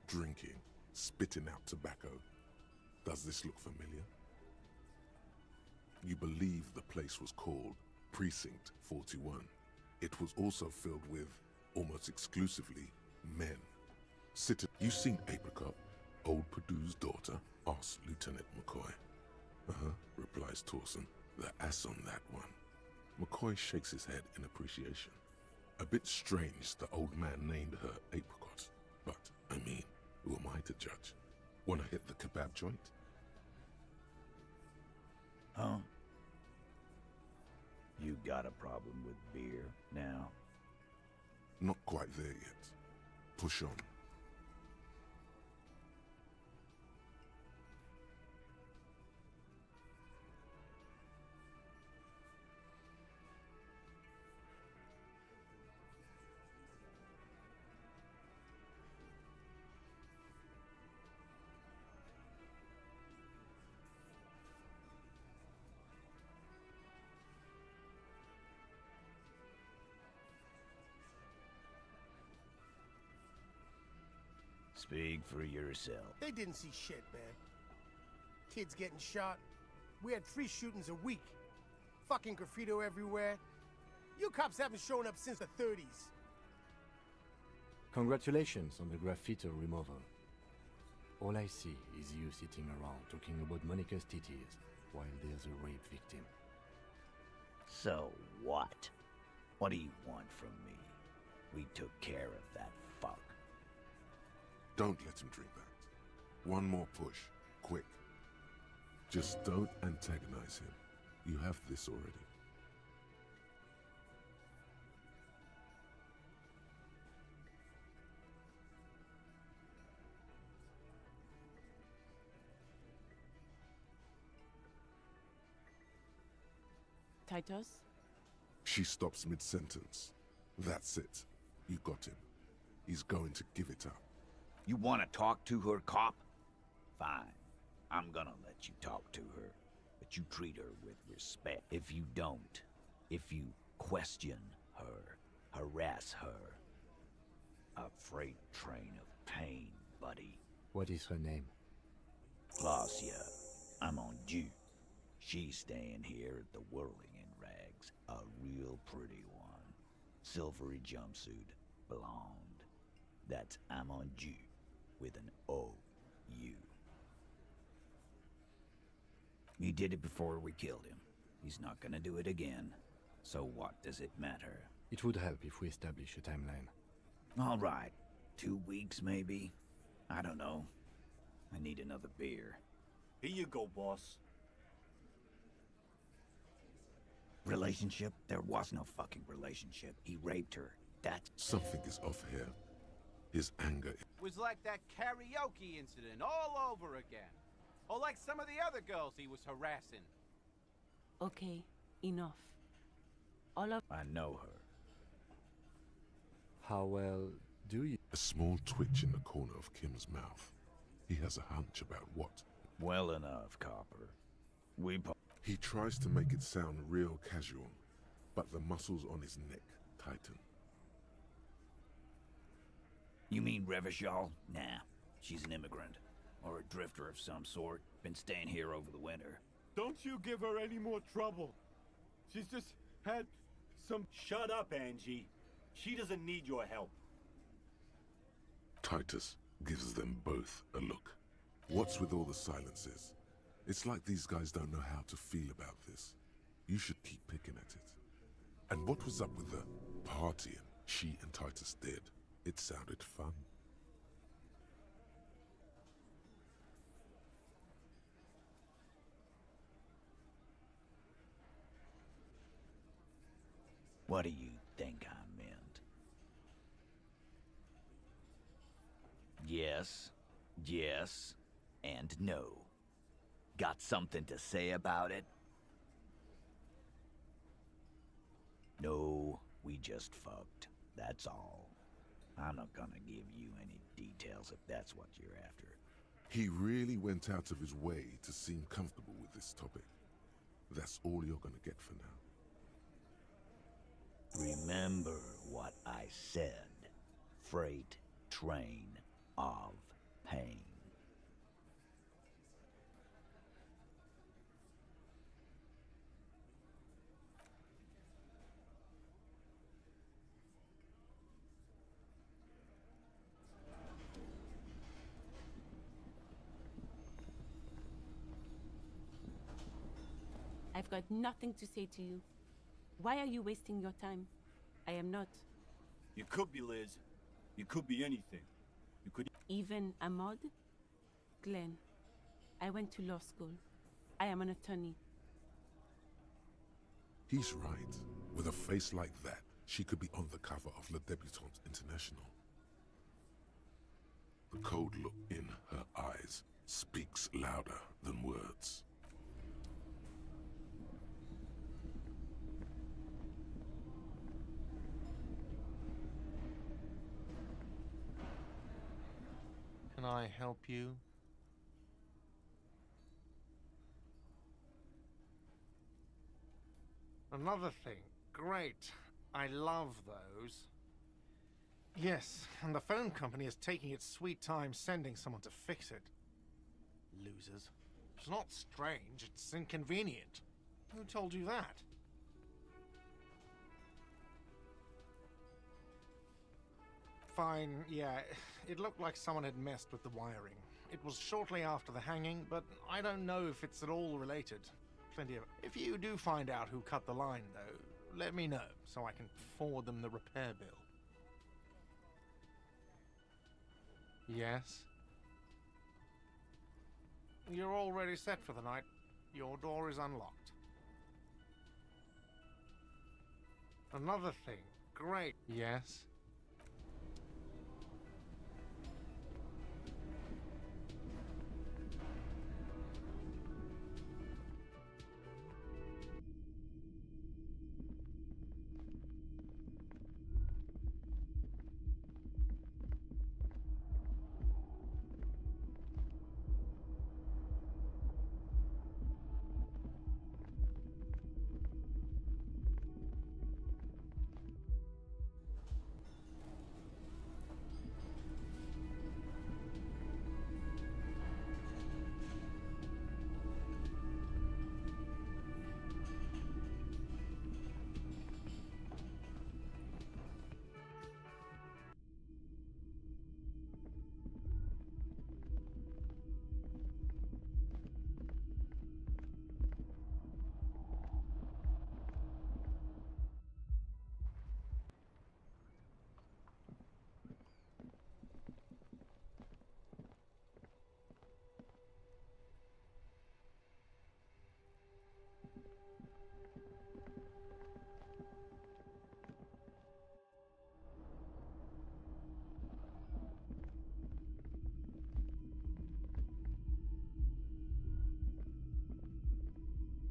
[SPEAKER 2] drinking, spitting out tobacco, does this look familiar? You believe the place was called Precinct 41. It was also filled with, almost exclusively, men. Sitting. You seen Apricot, old Purdue's daughter? Asks Lieutenant McCoy. Replies Torson. The ass on that one. McCoy shakes his head in appreciation. A bit strange the old man named her Apricot, but, I mean, who am I to judge? Wanna hit the kebab joint?
[SPEAKER 20] Huh? You got a problem with beer now?
[SPEAKER 2] Not quite there yet. Push on.
[SPEAKER 20] Speak for yourself.
[SPEAKER 1] They didn't see shit, man. Kids getting shot. We had 3 shootings a week. Fucking graffito everywhere. You cops haven't shown up since the 30s.
[SPEAKER 3] Congratulations on the graffiti removal. All I see is you sitting around talking about Monica's titties while there's a rape victim.
[SPEAKER 20] So what? What do you want from me? We took care of that fuck.
[SPEAKER 2] Don't let him drink that. One more push, quick. Just don't antagonize him. You have this already.
[SPEAKER 4] Titus?
[SPEAKER 2] She stops mid-sentence. That's it. You got him. He's going to give it up.
[SPEAKER 20] You want to talk to her, cop? Fine. I'm gonna let you talk to her. But you treat her with respect. If you don't, if you question her, harass her, a freight train of pain, buddy.
[SPEAKER 3] What is her name?
[SPEAKER 20] Glacia. I'm on due. She's staying here at the Whirling in Rags. A real pretty one. Silvery jumpsuit. Blonde. That's I'm on due. With an O-U. He did it before we killed him. He's not gonna do it again. So what does it matter?
[SPEAKER 3] It would help if we establish a timeline.
[SPEAKER 20] All right. 2 weeks, maybe? I don't know. I need another beer.
[SPEAKER 21] Here you go, boss.
[SPEAKER 20] Relationship? There was no fucking relationship. He raped her. That's...
[SPEAKER 2] Something is off here. His anger...
[SPEAKER 22] Was like that karaoke incident all over again. Or like some of the other girls he was harassing.
[SPEAKER 18] Okay, enough. All of...
[SPEAKER 20] I know her.
[SPEAKER 3] How well do you...
[SPEAKER 2] A small twitch in the corner of Kim's mouth. He has a hunch about what.
[SPEAKER 20] Well enough, Copper.
[SPEAKER 2] He tries to make it sound real casual, but the muscles on his neck tighten.
[SPEAKER 20] You mean Revachol? Nah, she's an immigrant. Or a drifter of some sort. Been staying here over the winter.
[SPEAKER 21] Don't you give her any more trouble. She's just had some... Shut up, Angie. She doesn't need your help.
[SPEAKER 2] Titus gives them both a look. What's with all the silences? It's like these guys don't know how to feel about this. You should keep picking at it. And what was up with the partying she and Titus did? It sounded fun.
[SPEAKER 20] What do you think I meant? Yes, yes, and no. Got something to say about it? No, we just fucked. That's all. I'm not gonna give you any details if that's what you're after.
[SPEAKER 2] He really went out of his way to seem comfortable with this topic. That's all you're gonna get for now.
[SPEAKER 20] Remember what I said. Freight train of pain.
[SPEAKER 6] I've got nothing to say to you. Why are you wasting your time? I am not.
[SPEAKER 21] You could be, Liz. You could be anything. You could...
[SPEAKER 6] Even a mod? Glenn, I went to law school. I am an attorney.
[SPEAKER 2] He's right. With a face like that, she could be on the cover of Le Debutante International. The cold look in her eyes speaks louder than words.
[SPEAKER 7] Can I help you? Another thing. Great. I love those. Yes, and the phone company is taking its sweet time sending someone to fix it. Losers. It's not strange, it's inconvenient. Who told you that? Fine, yeah. It looked like someone had messed with the wiring. It was shortly after the hanging, but I don't know if it's at all related. Plenty of... If you do find out who cut the line, though, let me know, so I can forward them the repair bill. Yes? You're already set for the night. Your door is unlocked. Another thing. Great. Yes?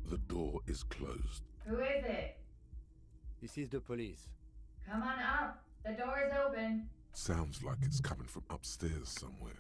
[SPEAKER 2] The door is closed.
[SPEAKER 19] Who is it?
[SPEAKER 3] This is the police.
[SPEAKER 19] Come on up. The door is open.
[SPEAKER 2] Sounds like it's coming from upstairs somewhere.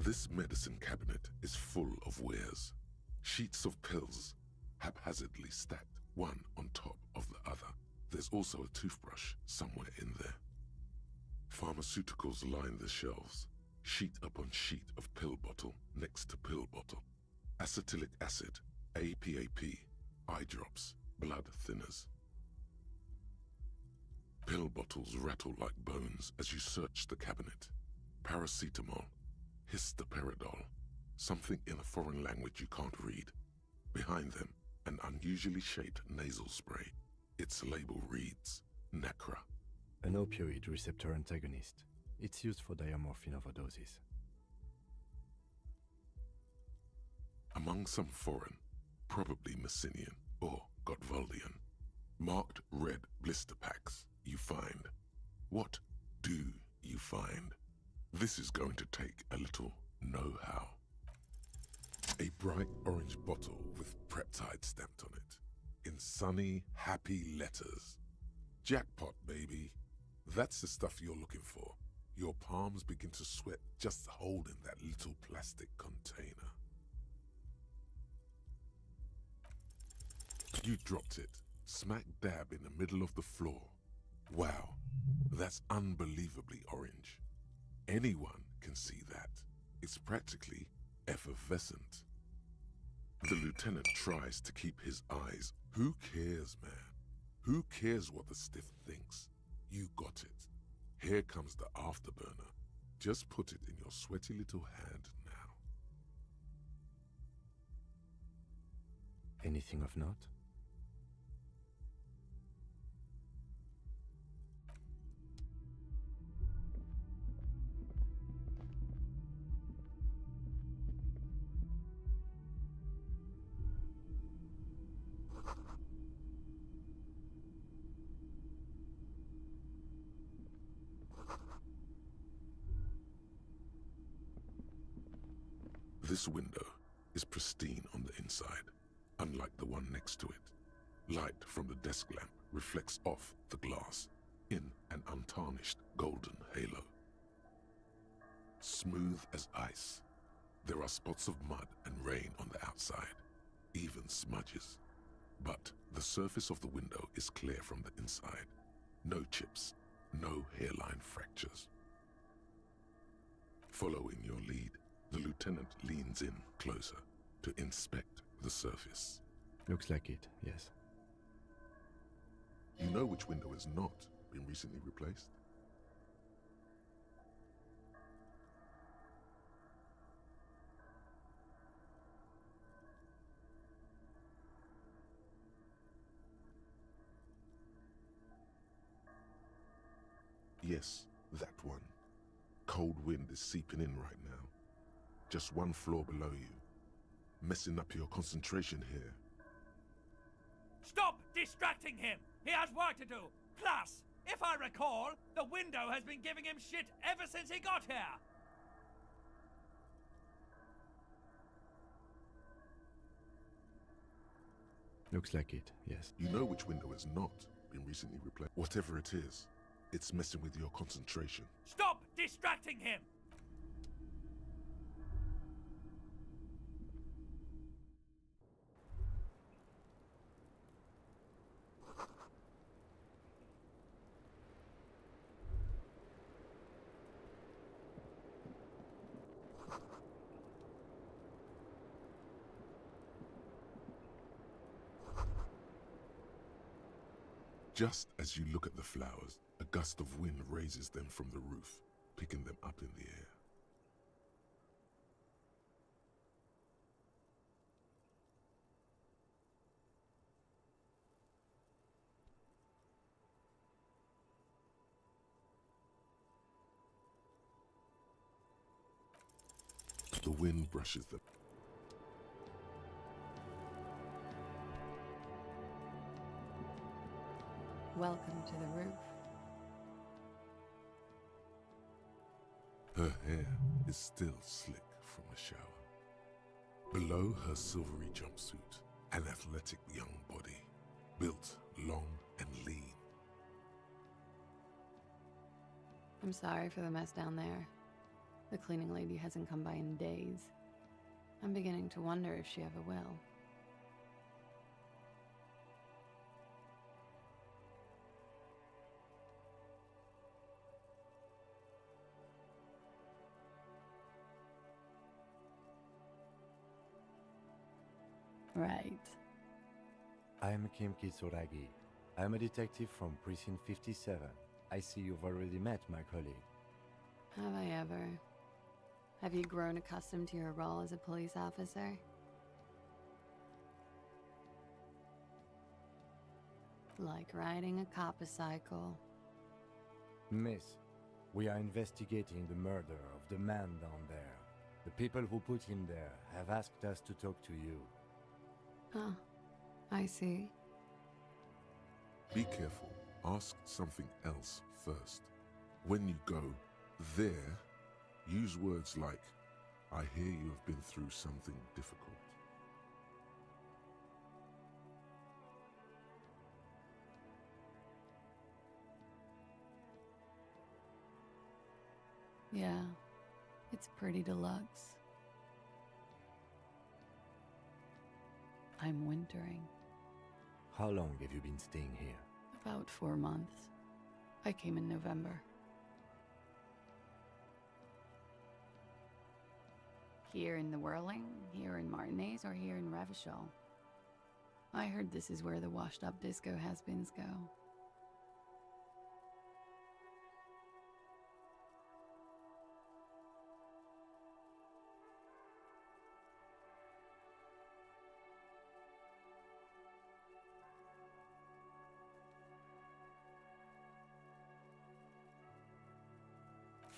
[SPEAKER 2] This medicine cabinet is full of wares. Sheets of pills, haphazardly stacked, one on top of the other. There's also a toothbrush somewhere in there. Pharmaceuticals line the shelves, sheet upon sheet of pill bottle next to pill bottle. Acetylic acid, APAP, eye drops, blood thinners. Pill bottles rattle like bones as you search the cabinet. Paracetamol, histoperidol, something in a foreign language you can't read. Behind them, an unusually shaped nasal spray. Its label reads, Nacra.
[SPEAKER 3] An opioid receptor antagonist. It's used for diamorphine overdoses.
[SPEAKER 2] Among some foreign, probably Messinian or Gottwaldian, marked red blister packs you find. What do you find? This is going to take a little know-how. A bright orange bottle with Preptide stamped on it, in sunny, happy letters. Jackpot, baby. That's the stuff you're looking for. Your palms begin to sweat just holding that little plastic container. You dropped it, smack dab in the middle of the floor. Wow, that's unbelievably orange. Anyone can see that. It's practically effervescent. The lieutenant tries to keep his eyes. Who cares, man? Who cares what the stiff thinks? You got it. Here comes the afterburner. Just put it in your sweaty little hand now.
[SPEAKER 3] Anything of note?
[SPEAKER 2] This window is pristine on the inside, unlike the one next to it. Light from the desk lamp reflects off the glass in an untarnished golden halo. Smooth as ice. There are spots of mud and rain on the outside, even smudges. But the surface of the window is clear from the inside. No chips, no hairline fractures. Following your lead, the lieutenant leans in closer to inspect the surface.
[SPEAKER 3] Looks like it, yes.
[SPEAKER 2] You know which window has not been recently replaced? Yes, that one. Cold wind is seeping in right now. Just one floor below you. Messing up your concentration here.
[SPEAKER 15] Stop distracting him! He has work to do! Plus, if I recall, the window has been giving him shit ever since he got here!
[SPEAKER 3] Looks like it, yes.
[SPEAKER 2] You know which window has not been recently replaced. Whatever it is, it's messing with your concentration.
[SPEAKER 15] Stop distracting him!
[SPEAKER 2] Just as you look at the flowers, a gust of wind raises them from the roof, picking them up in the air. The wind brushes them.
[SPEAKER 4] Welcome to the roof.
[SPEAKER 2] Her hair is still slick from the shower. Below her silvery jumpsuit, an athletic young body, built long and lean.
[SPEAKER 4] I'm sorry for the mess down there. The cleaning lady hasn't come by in days. I'm beginning to wonder if she ever will. Right.
[SPEAKER 3] I am Kim Kitsuragi. I am a detective from Precinct 57. I see you've already met my colleague.
[SPEAKER 4] Have I ever? Have you grown accustomed to your role as a police officer? Like riding a coppercycle.
[SPEAKER 3] Miss, we are investigating the murder of the man down there. The people who put him there have asked us to talk to you.
[SPEAKER 4] Oh, I see.
[SPEAKER 2] Be careful. Ask something else first. When you go there, use words like I hear you have been through something difficult.
[SPEAKER 4] Yeah, it's pretty deluxe. I'm wintering.
[SPEAKER 3] How long have you been staying here?
[SPEAKER 4] About 4 months. I came in November. Here in the Whirling, here in Martinez, or here in Revachol? I heard this is where the washed-up disco has-beens go.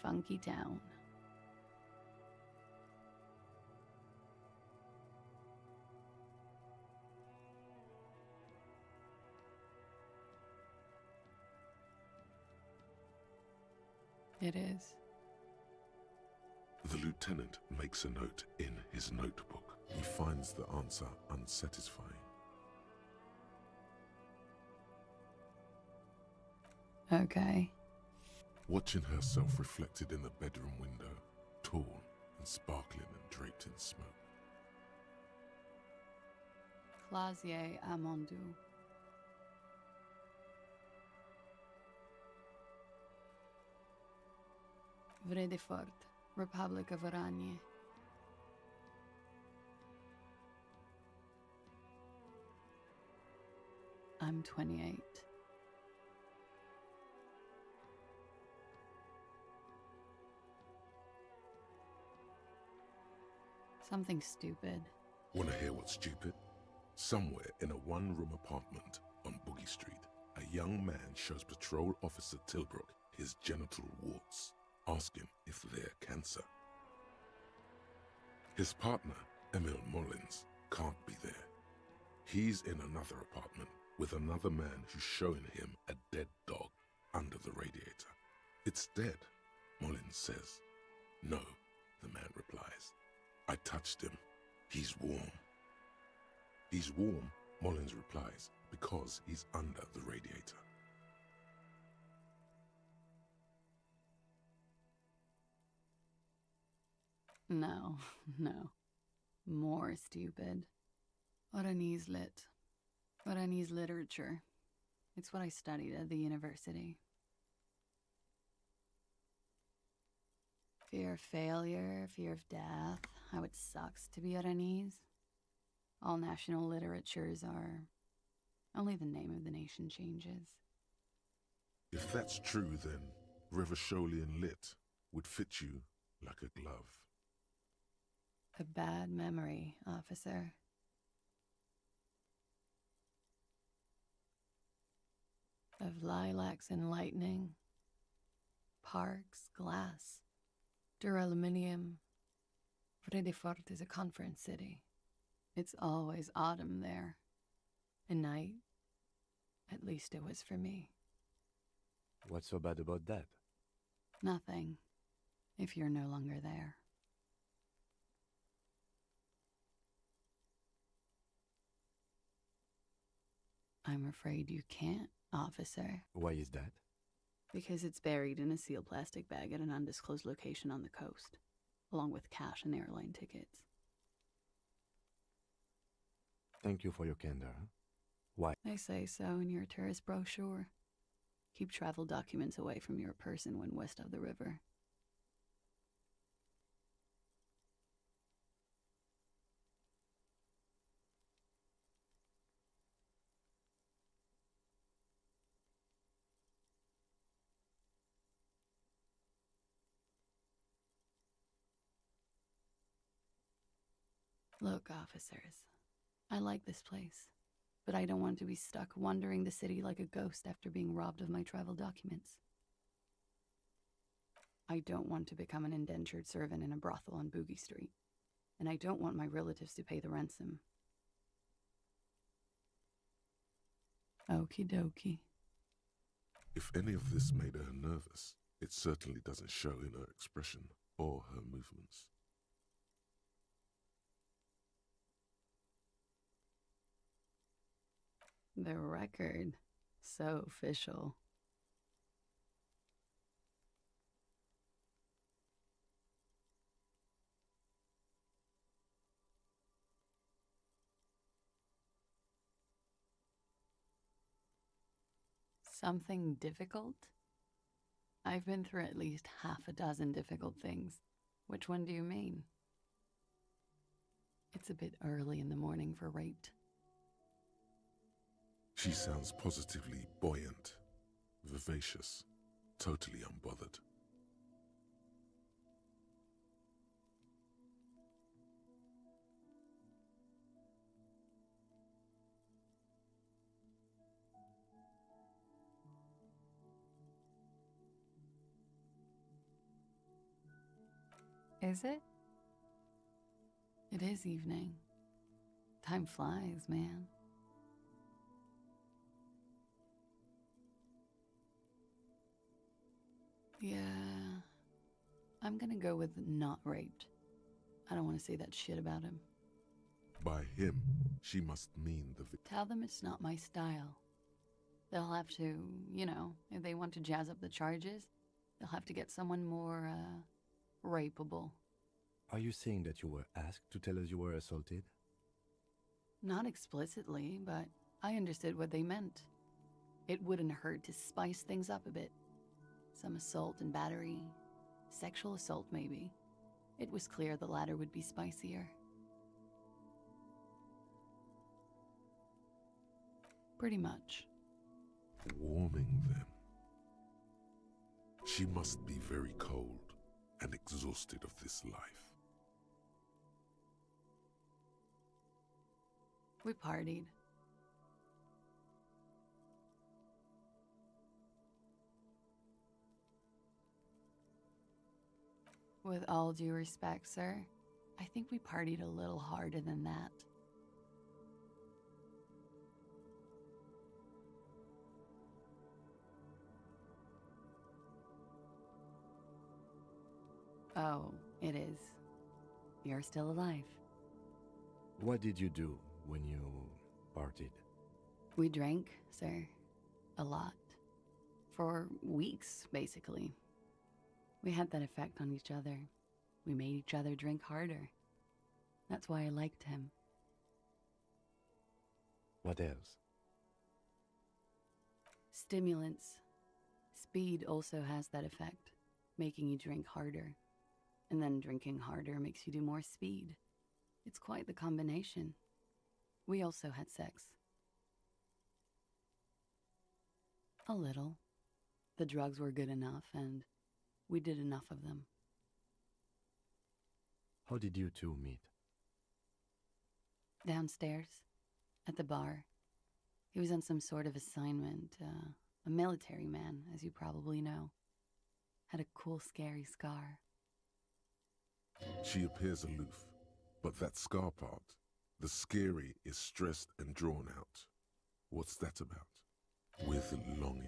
[SPEAKER 4] Funky town. It is.
[SPEAKER 2] The lieutenant makes a note in his notebook. He finds the answer unsatisfying.
[SPEAKER 4] Okay.
[SPEAKER 2] Watching herself reflected in the bedroom window, tall and sparkling and draped in smoke.
[SPEAKER 4] Clasier Amandou. Vredefort, Republic of Oranje. I'm 28. Something stupid.
[SPEAKER 2] Want to hear what's stupid? Somewhere in a one-room apartment on Boogie Street, a young man shows Patrol Officer Tilbrook his genital warts. Ask him if they're cancer. His partner, Emil Mullins, can't be there. He's in another apartment with another man who's showing him a dead dog under the radiator. It's dead, Mullins says. No, the man replies. I touched him. He's warm. He's warm, Mullins replies, because he's under the radiator.
[SPEAKER 4] No, no. More stupid. Oranese lit. Oranese literature. It's what I studied at the university. Fear of failure, fear of death, how it sucks to be Oranese. All national literatures are. Only the name of the nation changes.
[SPEAKER 2] If that's true, then Revacholian lit would fit you like a glove.
[SPEAKER 4] A bad memory, officer. Of lilacs and lightning, parks, glass, duraluminium. Vredefort is a conference city. It's always autumn there. A night. At least it was for me.
[SPEAKER 3] What's so bad about that?
[SPEAKER 4] Nothing, if you're no longer there. I'm afraid you can't, officer.
[SPEAKER 3] Why is that?
[SPEAKER 4] Because it's buried in a sealed plastic bag at an undisclosed location on the coast, along with cash and airline tickets.
[SPEAKER 3] Thank you for your candor. Why?
[SPEAKER 4] They say so in your tourist brochure. Keep travel documents away from your person when west of the river. Look, officers, I like this place, but I don't want to be stuck wandering the city like a ghost after being robbed of my travel documents. I don't want to become an indentured servant in a brothel on Boogie Street, and I don't want my relatives to pay the ransom. Okie dokie.
[SPEAKER 2] If any of this made her nervous, it certainly doesn't show in her expression or her movements.
[SPEAKER 4] The record. So official. Something difficult? I've been through at least half a dozen difficult things. Which one do you mean? It's a bit early in the morning for raped.
[SPEAKER 2] She sounds positively buoyant, vivacious, totally unbothered.
[SPEAKER 4] Is it? It is evening. Time flies, man. Yeah, I'm gonna go with not raped. I don't want to say that shit about him.
[SPEAKER 2] By him, she must mean the
[SPEAKER 4] Tell them it's not my style. They'll have to, if they want to jazz up the charges, they'll have to get someone more, rapeable.
[SPEAKER 3] Are you saying that you were asked to tell us you were assaulted?
[SPEAKER 4] Not explicitly, but I understood what they meant. It wouldn't hurt to spice things up a bit. Some assault and battery, sexual assault maybe. It was clear the latter would be spicier. Pretty much.
[SPEAKER 2] warming them. She must be very cold and exhausted of this life.
[SPEAKER 4] We partied. With all due respect, sir, I think we partied a little harder than that. Oh, it is. You're still alive.
[SPEAKER 3] What did you do when you partied?
[SPEAKER 4] We drank, sir. A lot. For weeks, basically. We had that effect on each other. We made each other drink harder. That's why I liked him.
[SPEAKER 3] What else?
[SPEAKER 4] Stimulants. Speed also has that effect, making you drink harder. And then drinking harder makes you do more speed. It's quite the combination. We also had sex. A little. The drugs were good enough, and we did enough of them.
[SPEAKER 3] How did you two meet?
[SPEAKER 4] Downstairs, at the bar. He was on some sort of assignment, a military man, as you probably know. Had a cool, scary scar.
[SPEAKER 2] She appears aloof, but that scar part, the scary, is stressed and drawn out. What's that about? With longing.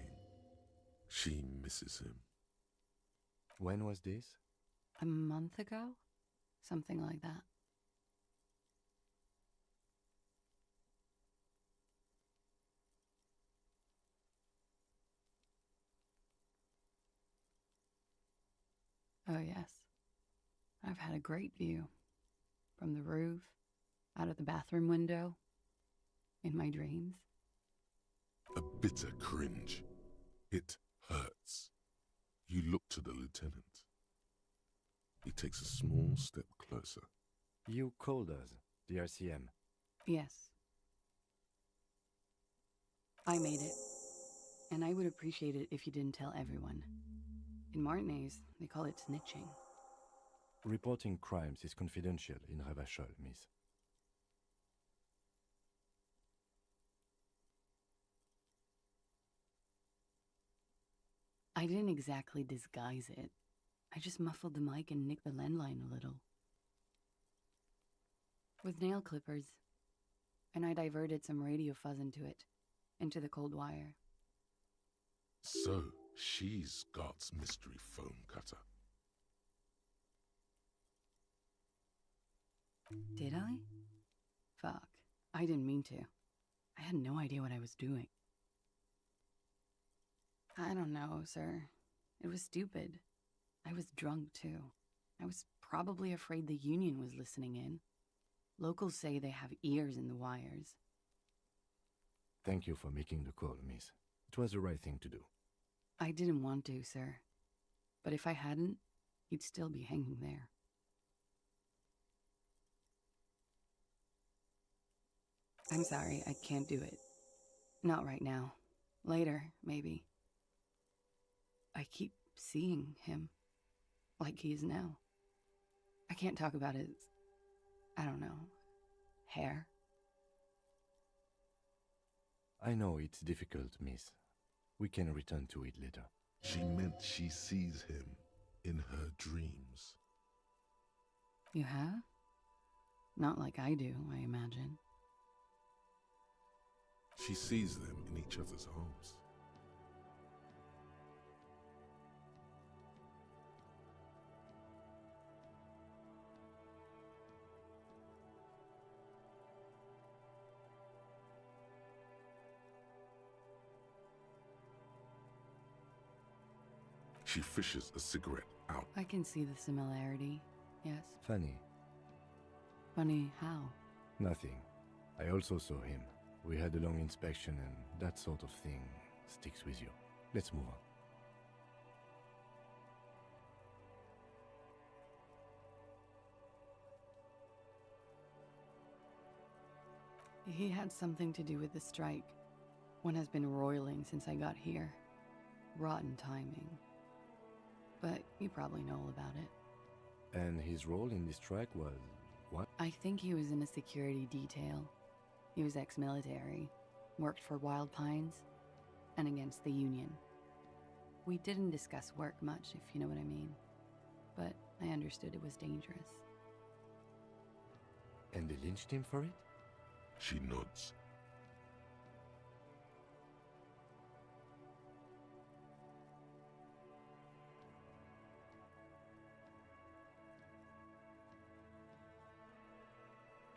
[SPEAKER 2] She misses him.
[SPEAKER 3] When was this?
[SPEAKER 4] A month ago? Something like that. Oh, yes. I've had a great view. From the roof, out of the bathroom window, in my dreams.
[SPEAKER 2] A bitter cringe. It hurts. You look to the lieutenant. He takes a small step closer.
[SPEAKER 3] You called us, the RCM.
[SPEAKER 4] Yes. I made it. And I would appreciate it if you didn't tell everyone. In Martinez, they call it snitching.
[SPEAKER 3] Reporting crimes is confidential in Ravachol, miss.
[SPEAKER 4] I didn't exactly disguise it. I just muffled the mic and nicked the landline a little. With nail clippers. And I diverted some radio fuzz into it. Into the cold wire.
[SPEAKER 2] So, she's Gart's mystery foam cutter.
[SPEAKER 4] Did I? Fuck. I didn't mean to. I had no idea what I was doing. I don't know, sir. It was stupid. I was drunk, too. I was probably afraid the Union was listening in. Locals say they have ears in the wires.
[SPEAKER 3] Thank you for making the call, miss. It was the right thing to do.
[SPEAKER 4] I didn't want to, sir. But if I hadn't, he'd still be hanging there. I'm sorry, I can't do it. Not right now. Later, maybe. I keep seeing him. Like he is now. I can't talk about his... I don't know... hair.
[SPEAKER 3] I know it's difficult, miss. We can return to it later.
[SPEAKER 2] She meant she sees him in her dreams.
[SPEAKER 4] You have? Not like I do, I imagine.
[SPEAKER 2] She sees them in each other's homes. She fishes a cigarette out.
[SPEAKER 4] I can see the similarity, yes.
[SPEAKER 3] Funny.
[SPEAKER 4] Funny how?
[SPEAKER 3] Nothing. I also saw him. We had a long inspection and that sort of thing sticks with you. Let's move on.
[SPEAKER 4] He had something to do with the strike. One has been roiling since I got here. Rotten timing. But you probably know all about it.
[SPEAKER 3] And his role in this strike was what?
[SPEAKER 4] I think he was in a security detail. He was ex-military, worked for Wild Pines, and against the Union. We didn't discuss work much, if you know what I mean. But I understood it was dangerous.
[SPEAKER 3] And they lynched him for it?
[SPEAKER 2] She nods.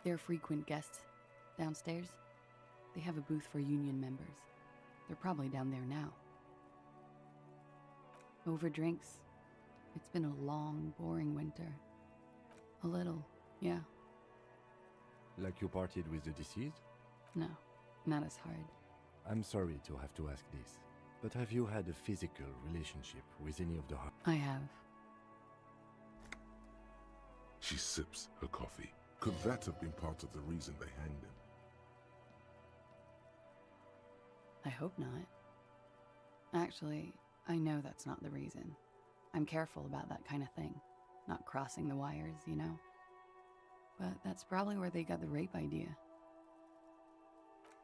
[SPEAKER 4] They're frequent guests downstairs. They have a booth for Union members. They're probably down there now. Over drinks. It's been a long, boring winter. A little, yeah.
[SPEAKER 3] Like you partied with the deceased?
[SPEAKER 4] No, not as hard.
[SPEAKER 3] I'm sorry to have to ask this, but have you had a physical relationship with any of the...
[SPEAKER 4] I have.
[SPEAKER 2] She sips her coffee. Could that have been part of the reason they hanged him?
[SPEAKER 4] I hope not. Actually, I know that's not the reason. I'm careful about that kind of thing. Not crossing the wires, you know? But that's probably where they got the rape idea.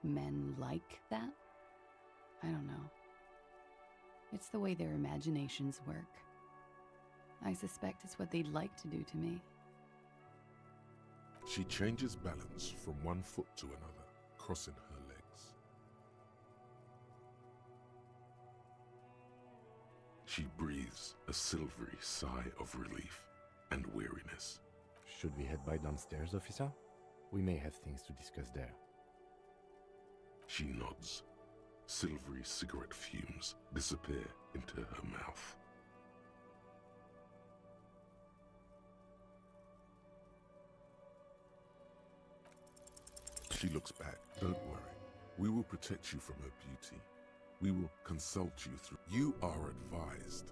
[SPEAKER 4] Men like that? I don't know. It's the way their imaginations work. I suspect it's what they'd like to do to me.
[SPEAKER 2] She changes balance from one foot to another, crossing her legs. She breathes a silvery sigh of relief and weariness.
[SPEAKER 3] Should we head by downstairs, officer? We may have things to discuss there.
[SPEAKER 2] She nods. Silvery cigarette fumes disappear into her mouth. She looks back. Don't worry. We will protect you from her beauty. We will consult you through. You are advised.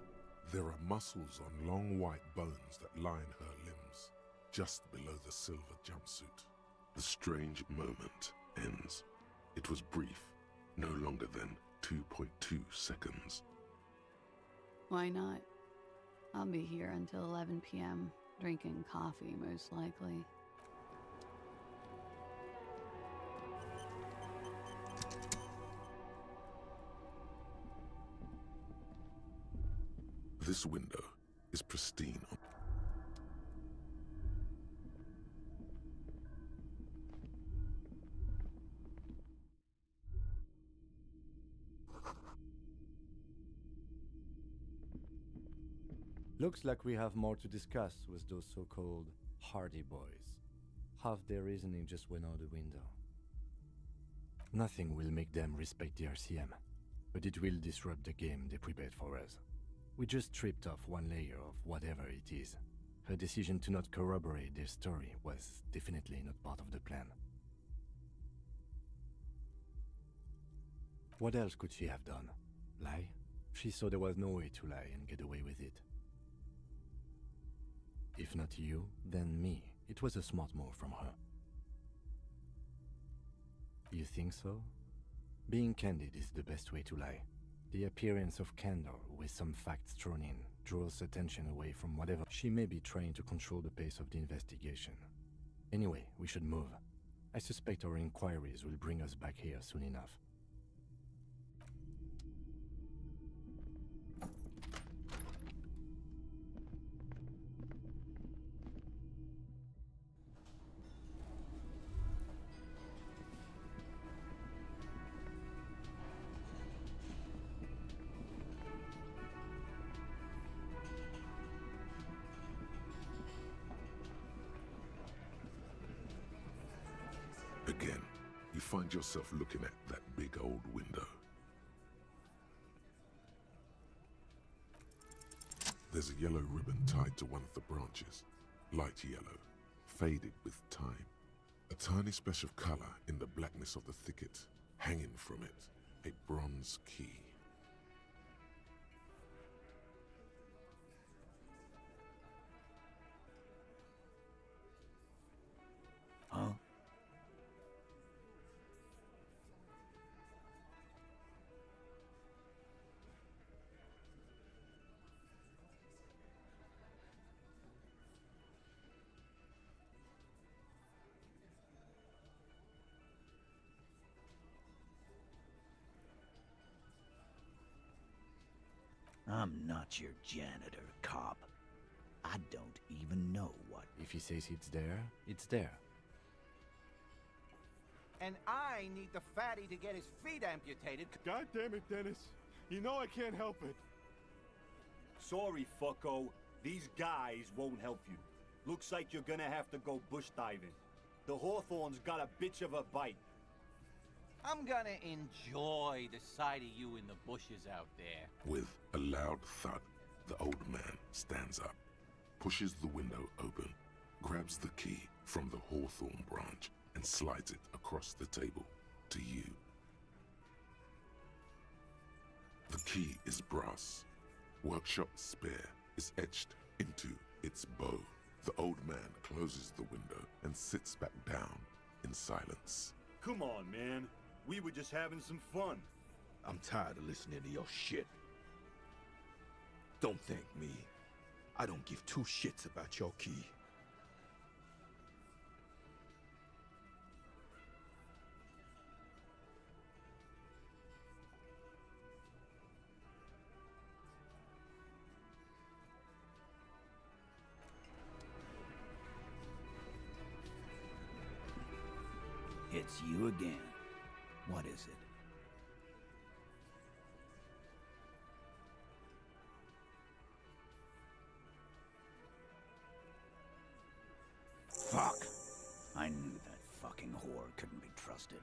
[SPEAKER 2] There are muscles on long white bones that line her limbs, just below the silver jumpsuit. The strange moment ends. It was brief, no longer than 2.2 seconds.
[SPEAKER 4] Why not? I'll be here until 11 p.m., drinking coffee, most likely.
[SPEAKER 2] This window is pristine.
[SPEAKER 3] Looks like we have more to discuss with those so-called Hardy Boys. Half their reasoning just went out the window. Nothing will make them respect the RCM, but it will disrupt the game they prepared for us. We just stripped off one layer of whatever it is. Her decision to not corroborate their story was definitely not part of the plan. What else could she have done? Lie? She saw there was no way to lie and get away with it. If not you, then me. It was a smart move from her. You think so? Being candid is the best way to lie. The appearance of candor with some facts thrown in draws attention away from whatever she may be trying to control the pace of the investigation. Anyway, we should move. I suspect our inquiries will bring us back here soon enough.
[SPEAKER 2] Again, you find yourself looking at that big old window. There's a yellow ribbon tied to one of the branches. Light yellow, faded with time. A tiny splash of color in the blackness of the thicket. Hanging from it, a bronze key.
[SPEAKER 20] Huh? I'm not your janitor, cop. I don't even know what...
[SPEAKER 3] If he says it's there, it's there.
[SPEAKER 22] And I need the fatty to get his feet amputated.
[SPEAKER 21] God damn it, Dennis. You know I can't help it. Sorry, fucko. These guys won't help you. Looks like you're gonna have to go bush diving. The Hawthorne's got a bitch of a bite.
[SPEAKER 22] I'm gonna enjoy the sight of you in the bushes out there.
[SPEAKER 2] With a loud thud, the old man stands up, pushes the window open, grabs the key from the hawthorn branch, and slides it across the table to you. The key is brass. Workshop spare is etched into its bow. The old man closes the window and sits back down in silence.
[SPEAKER 21] Come on, man. We were just having some fun.
[SPEAKER 8] I'm tired of listening to your shit. Don't thank me. I don't give two shits about your key.
[SPEAKER 20] It's you again. What is it? Fuck! I knew that fucking whore couldn't be trusted.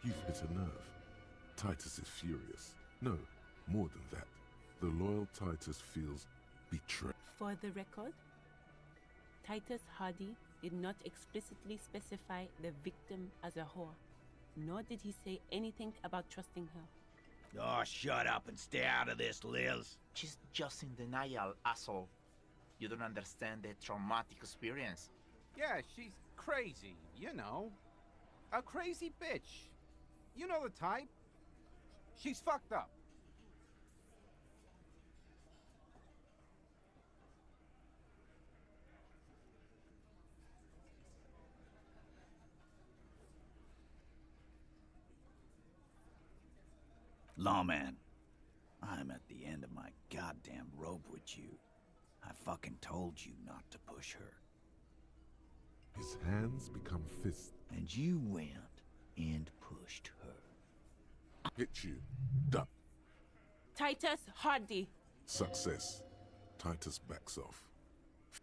[SPEAKER 2] You've hit a nerve. Titus is furious. No, more than that. The loyal Titus feels betrayed.
[SPEAKER 6] For the record, Titus Hardy did not explicitly specify the victim as a whore, nor did he say anything about trusting her.
[SPEAKER 20] Oh, shut up and stay out of this, Liz.
[SPEAKER 10] She's just in denial, asshole. You don't understand the traumatic experience.
[SPEAKER 22] Yeah, she's crazy, you know. A crazy bitch. You know the type. She's fucked up.
[SPEAKER 20] Lawman, I'm at the end of my goddamn rope with you. I fucking told you not to push her.
[SPEAKER 2] His hands become fists.
[SPEAKER 20] And you went and pushed her.
[SPEAKER 2] Hit you. Duck.
[SPEAKER 6] Titus Hardy.
[SPEAKER 2] Success. Titus backs off.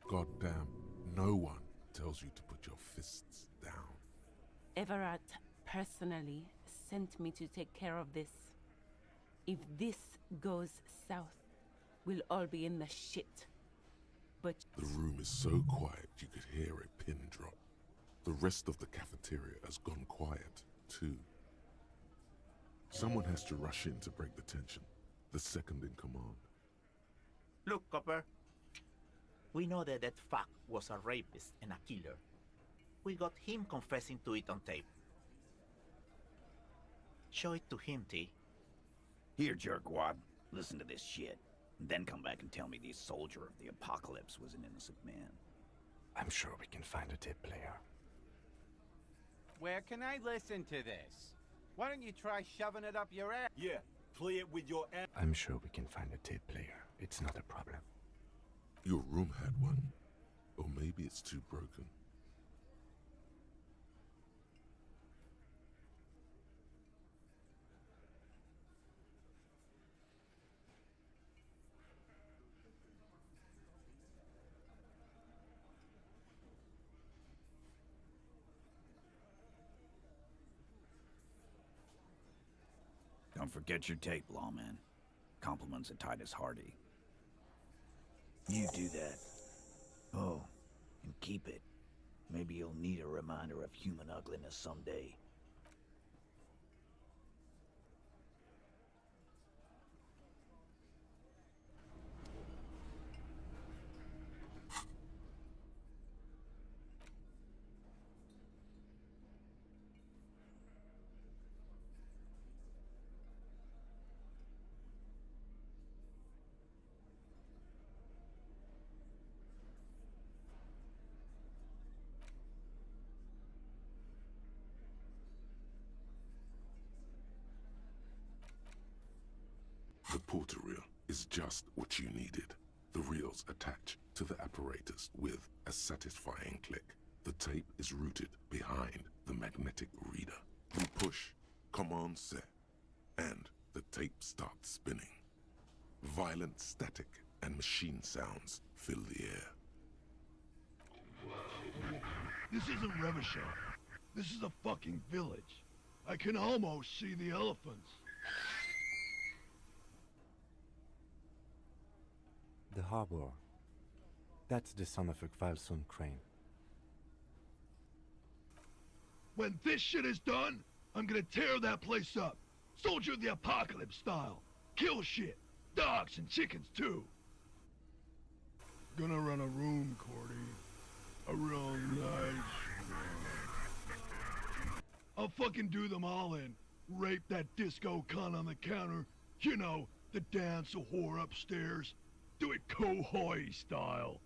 [SPEAKER 2] Goddamn, no one tells you to put your fists down.
[SPEAKER 6] Everett personally sent me to take care of this. If this goes south, we'll all be in the shit. But
[SPEAKER 2] the room is so quiet you could hear a pin drop. The rest of the cafeteria has gone quiet, too. Someone has to rush in to break the tension. The second in command.
[SPEAKER 10] Look, Copper. We know that fuck was a rapist and a killer. We got him confessing to it on tape. Show it to him, T.
[SPEAKER 20] Here, jerkwad. Listen to this shit. And then come back and tell me the soldier of the apocalypse was an innocent man.
[SPEAKER 3] I'm sure we can find a tape player.
[SPEAKER 22] Where can I listen to this? Why don't you try shoving it up your ass?
[SPEAKER 21] Yeah, play it with your ass.
[SPEAKER 3] I'm sure we can find a tape player. It's not a problem.
[SPEAKER 2] Your room had one. Or maybe it's too broken.
[SPEAKER 20] Don't forget your tape, lawman. Compliments of Titus Hardy. You do that. Oh, and keep it. Maybe you'll need a reminder of human ugliness someday.
[SPEAKER 2] The porter reel is just what you needed. The reels attach to the apparatus with a satisfying click. The tape is routed behind the magnetic reader. You push, command set, and the tape starts spinning. Violent static and machine sounds fill the air.
[SPEAKER 12] This isn't Revachol. This is a fucking village. I can almost see the elephants.
[SPEAKER 3] The harbor. That's the son of a Kvalson crane.
[SPEAKER 12] When this shit is done, I'm gonna tear that place up. Soldier of the Apocalypse style. Kill shit. Dogs and chickens too. Gonna run a room, Cordy. A real nice room. I'll fucking do them all in. Rape that disco cunt on the counter. You know, the dance a whore upstairs. Do it Kohoi style.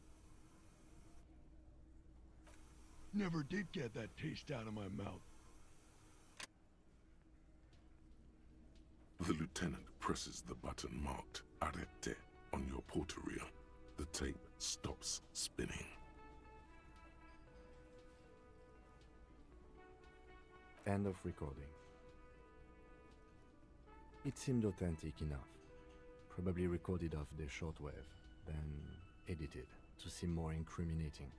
[SPEAKER 12] Never did get that taste out of my mouth.
[SPEAKER 2] The lieutenant presses the button marked Arrête on your porter reel. The tape stops spinning.
[SPEAKER 3] End of recording. It seemed authentic enough. Probably recorded off the shortwave, then edited to seem more incriminating.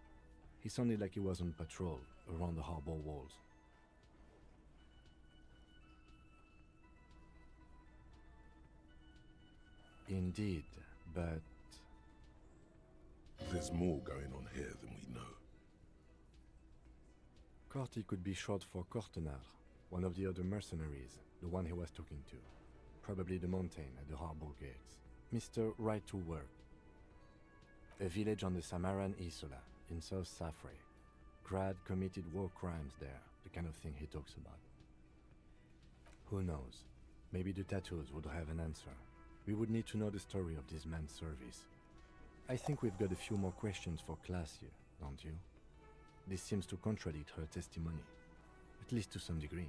[SPEAKER 3] He sounded like he was on patrol around the harbor walls. Indeed, but
[SPEAKER 2] there's more going on here than we know.
[SPEAKER 3] Corty could be short for Cortenard, one of the other mercenaries, the one he was talking to. Probably the mountain at the harbor gates. Mr. Right to Work. A village on the Samaran Isola, in South Safre. Grad committed war crimes there, the kind of thing he talks about. Who knows? Maybe the tattoos would have an answer. We would need to know the story of this man's service. I think we've got a few more questions for class here, don't you? This seems to contradict her testimony, at least to some degree.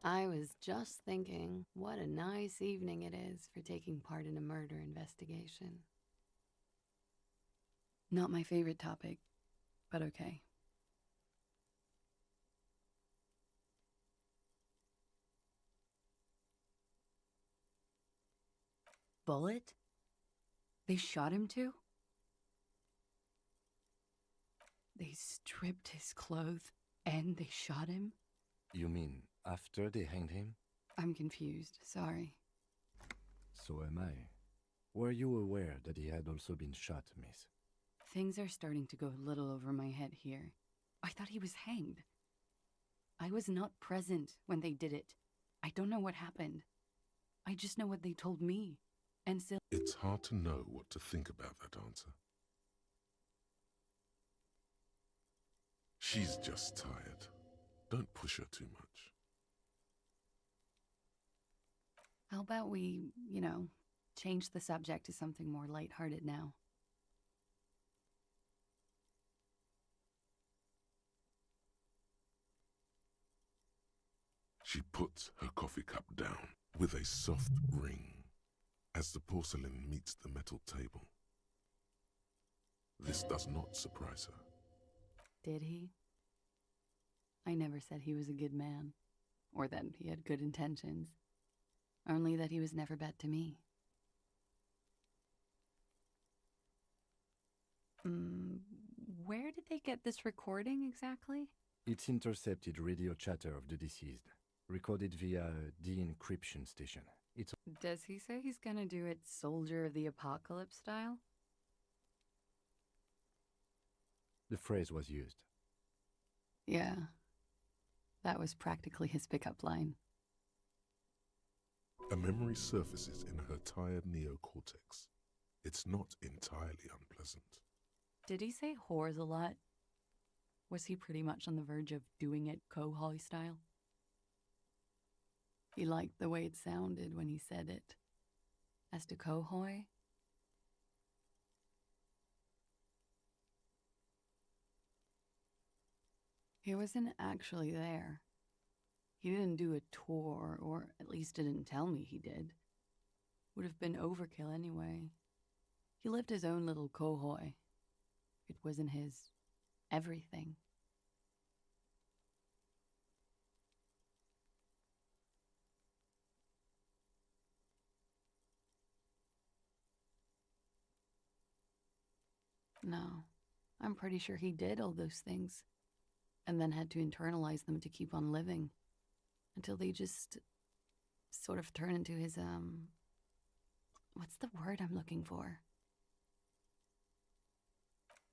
[SPEAKER 4] I was just thinking, what a nice evening it is for taking part in a murder investigation. Not my favorite topic, but okay. Bullet? They shot him too? They stripped his clothes and they shot him?
[SPEAKER 3] You mean after they hanged him?
[SPEAKER 4] I'm confused, sorry.
[SPEAKER 3] So am I. Were you aware that he had also been shot, miss?
[SPEAKER 4] Things are starting to go a little over my head here. I thought he was hanged. I was not present when they did it. I don't know what happened. I just know what they told me. And still...
[SPEAKER 2] It's hard to know what to think about that answer. She's just tired. Don't push her too much.
[SPEAKER 4] How about we, change the subject to something more lighthearted now?
[SPEAKER 2] She puts her coffee cup down with a soft ring as the porcelain meets the metal table. This does not surprise her.
[SPEAKER 4] Did he? I never said he was a good man, or that he had good intentions, only that he was never bad to me. Where did they get this recording exactly?
[SPEAKER 3] It's intercepted radio chatter of the deceased, recorded via a de-encryption station.
[SPEAKER 4] Does he say he's gonna do it Soldier of the Apocalypse style?
[SPEAKER 3] The phrase was used.
[SPEAKER 4] Yeah. That was practically his pickup line.
[SPEAKER 2] A memory surfaces in her tired neocortex. It's not entirely unpleasant.
[SPEAKER 4] Did he say whores a lot? Was he pretty much on the verge of doing it Kohoi style? He liked the way it sounded when he said it. As to Kohoi, he wasn't actually there. He didn't do a tour, or at least didn't tell me he did. Would have been overkill anyway. He lived his own little Kohoi. It wasn't his everything. No, I'm pretty sure he did all those things, and then had to internalize them to keep on living, until they just sort of turn into his, what's the word I'm looking for?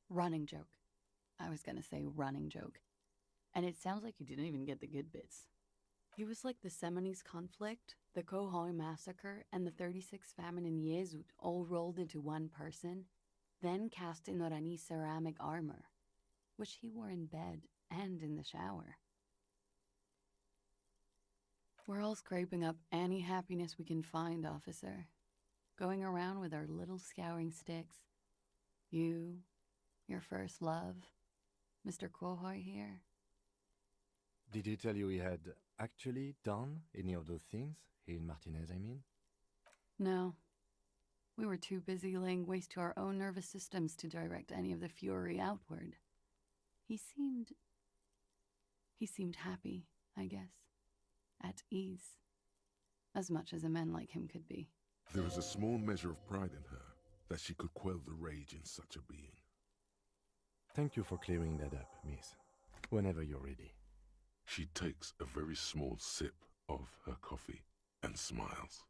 [SPEAKER 4] Running joke. I was gonna say running joke. And it sounds like you didn't even get the good bits. He was like the Seminoles conflict, the Kohoi massacre, and the 36 famine in Yezut all rolled into one person, then cast in Orani ceramic armor, which he wore in bed and in the shower. We're all scraping up any happiness we can find, officer. Going around with our little scouring sticks. You, your first love, Mr. Kohoi here.
[SPEAKER 3] Did he tell you he had actually done any of those things? He and Martinez, I mean?
[SPEAKER 4] No. We were too busy laying waste to our own nervous systems to direct any of the fury outward. He seemed happy, I guess. At ease. As much as a man like him could be.
[SPEAKER 2] There is a small measure of pride in her that she could quell the rage in such a being.
[SPEAKER 3] Thank you for clearing that up, miss. Whenever you're ready.
[SPEAKER 2] She takes a very small sip of her coffee and smiles.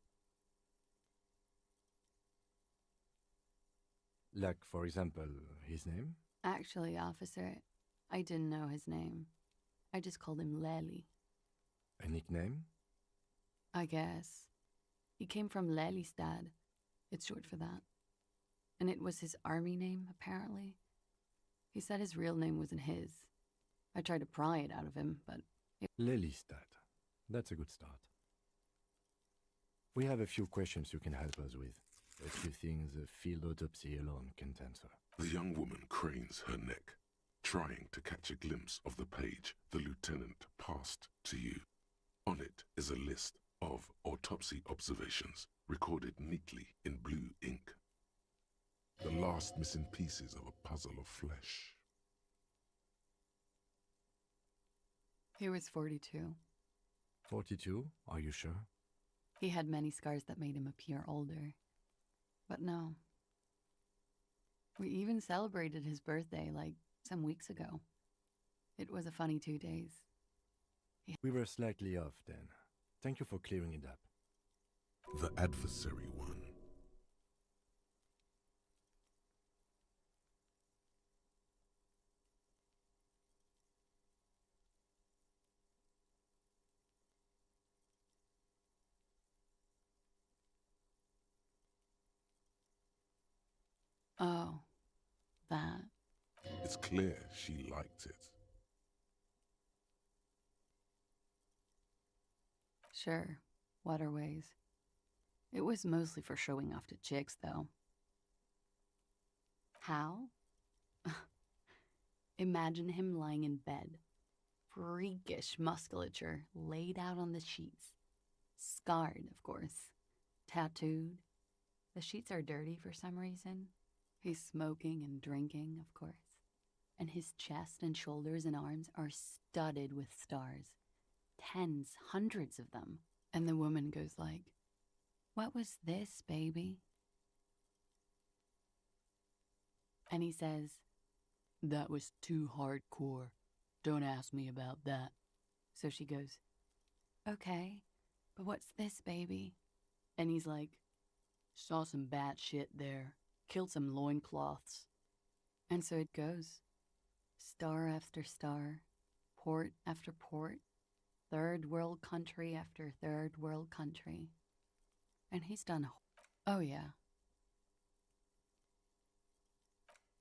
[SPEAKER 3] Like, for example, his name?
[SPEAKER 4] Actually, officer, I didn't know his name. I just called him Lely.
[SPEAKER 3] A nickname?
[SPEAKER 4] I guess. He came from Lelystad. It's short for that. And it was his army name, apparently. He said his real name wasn't his. I tried to pry it out of him, but...
[SPEAKER 3] Lelystad. That's a good start. We have a few questions you can help us with. A few things a field autopsy alone can't answer.
[SPEAKER 2] The young woman cranes her neck, trying to catch a glimpse of the page the lieutenant passed to you. On it is a list of autopsy observations recorded neatly in blue ink. The last missing pieces of a puzzle of flesh.
[SPEAKER 4] He was 42.
[SPEAKER 3] 42? Are you sure?
[SPEAKER 4] He had many scars that made him appear older. But no. We even celebrated his birthday, like, some weeks ago. It was a funny 2 days.
[SPEAKER 3] We were slightly off then. Thank you for clearing it up.
[SPEAKER 2] The adversary one.
[SPEAKER 4] Oh, that.
[SPEAKER 2] It's clear she liked it.
[SPEAKER 4] Sure, waterways. It was mostly for showing off to chicks, though. How? Imagine him lying in bed. Freakish musculature laid out on the sheets. Scarred, of course. Tattooed. The sheets are dirty for some reason. He's smoking and drinking, of course. And his chest and shoulders and arms are studded with stars. Tens, hundreds of them. And the woman goes like, "What was this, baby?" And he says, "That was too hardcore. Don't ask me about that." So she goes, "Okay, but what's this, baby?" And he's like, "Saw some bat shit there. Killed some loincloths." And so it goes. Star after star, port after port, third world country after third world country. And he's done. Oh, yeah.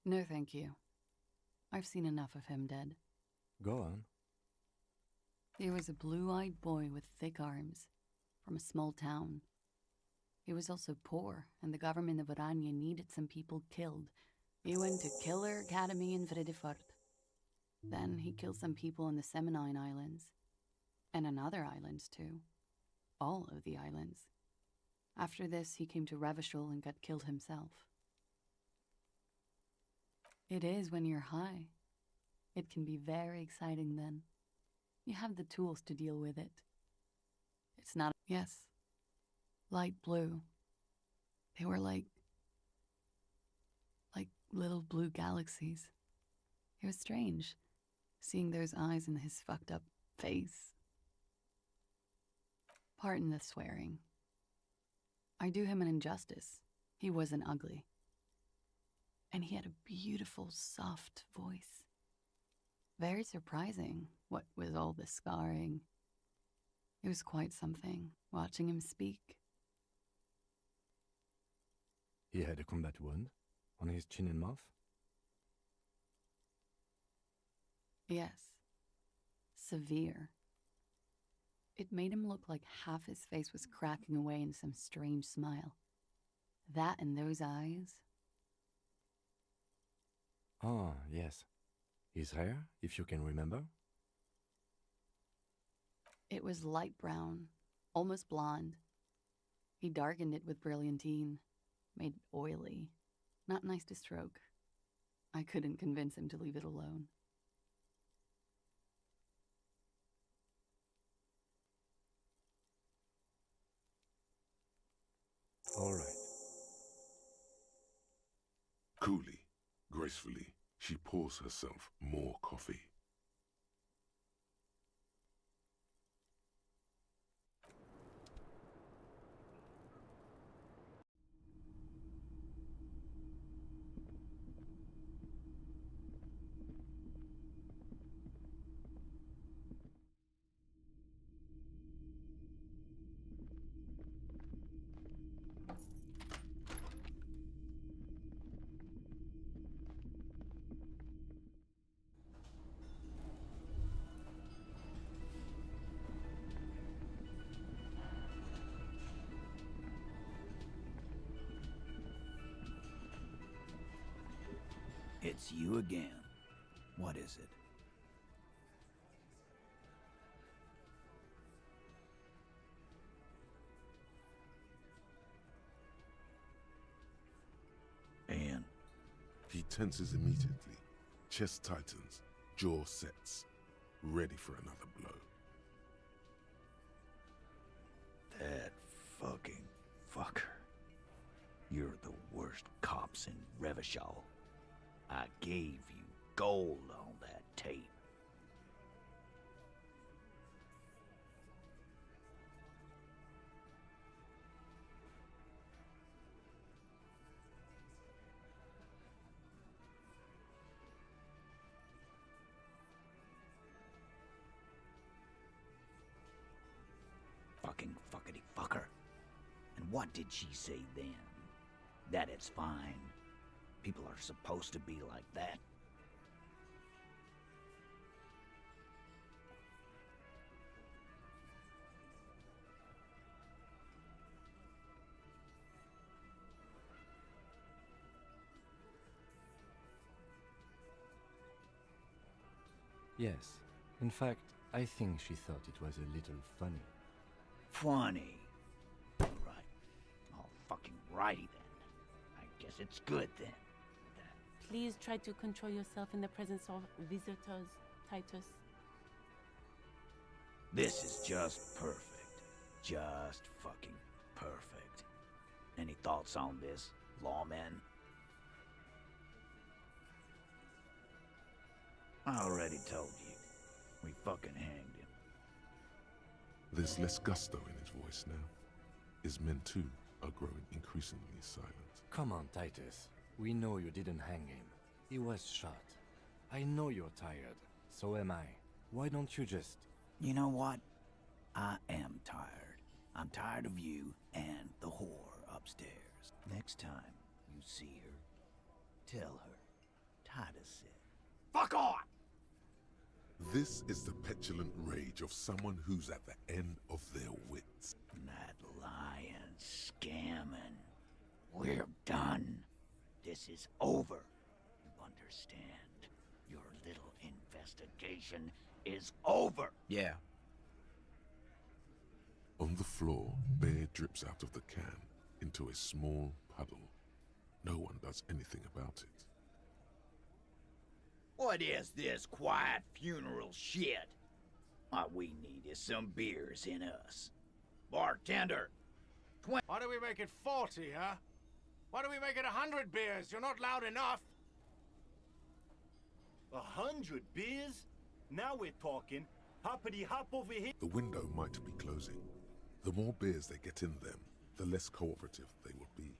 [SPEAKER 4] No, thank you. I've seen enough of him dead.
[SPEAKER 3] Go on.
[SPEAKER 4] He was a blue-eyed boy with thick arms, from a small town. He was also poor, and the government of Oranje needed some people killed. He went to Killer Academy in Vredefort. Then he killed some people in the Seminine Islands. And on other islands, too. All of the islands. After this, he came to Revachol and got killed himself. It is when you're high. It can be very exciting then. You have the tools to deal with it. It's not... Yes. Light blue. They were like little blue galaxies. It was strange, seeing those eyes in his fucked up face. Pardon the swearing. I do him an injustice. He wasn't ugly. And he had a beautiful, soft voice. Very surprising, what with all the scarring. It was quite something, watching him speak.
[SPEAKER 3] He had a combat wound on his chin and mouth?
[SPEAKER 4] Yes. Severe. It made him look like half his face was cracking away in some strange smile. That and those eyes.
[SPEAKER 3] Ah, yes. His hair, if you can remember?
[SPEAKER 4] It was light brown, almost blonde. He darkened it with brilliantine, made it oily. Not nice to stroke. I couldn't convince him to leave it alone.
[SPEAKER 2] All right. Coolly, gracefully, she pours herself more coffee.
[SPEAKER 20] It's you again. What is it?
[SPEAKER 2] tenses immediately. Chest tightens, jaw sets, ready for another blow.
[SPEAKER 20] That fucking fucker. You're the worst cops in Revachol. I gave you gold on that tape. Fucking fuckity fucker. And what did she say then? That it's fine. People are supposed to be like that.
[SPEAKER 3] Yes. In fact, I think she thought it was a little funny.
[SPEAKER 20] Funny. Right. All fucking righty then. I guess it's good then.
[SPEAKER 6] Please try to control yourself in the presence of visitors, Titus.
[SPEAKER 20] This is just perfect. Just fucking perfect. Any thoughts on this, lawman? I already told you. We fucking hanged him.
[SPEAKER 2] There's less gusto in his voice now. His men too are growing increasingly silent.
[SPEAKER 3] Come on, Titus. We know you didn't hang him. He was shot. I know you're tired. So am I. Why don't you just...
[SPEAKER 20] You know what? I am tired. I'm tired of you and the whore upstairs. Next time you see her, tell her Titus said, "Fuck off!"
[SPEAKER 2] This is the petulant rage of someone who's at the end of their wits.
[SPEAKER 20] That lying, scamming. We're done. This is over. You understand? Your little investigation is over.
[SPEAKER 22] Yeah.
[SPEAKER 2] On the floor, beer drips out of the can into a small puddle. No one does anything about it.
[SPEAKER 20] What is this quiet funeral shit? What we need is some beers in us. Bartender!
[SPEAKER 7] Why do we make it 40, huh? Why do we make it 100 beers? You're not loud enough.
[SPEAKER 21] 100 beers? Now we're talking. Hoppity hop over here.
[SPEAKER 2] The window might be closing. The more beers they get in them, the less cooperative they will be.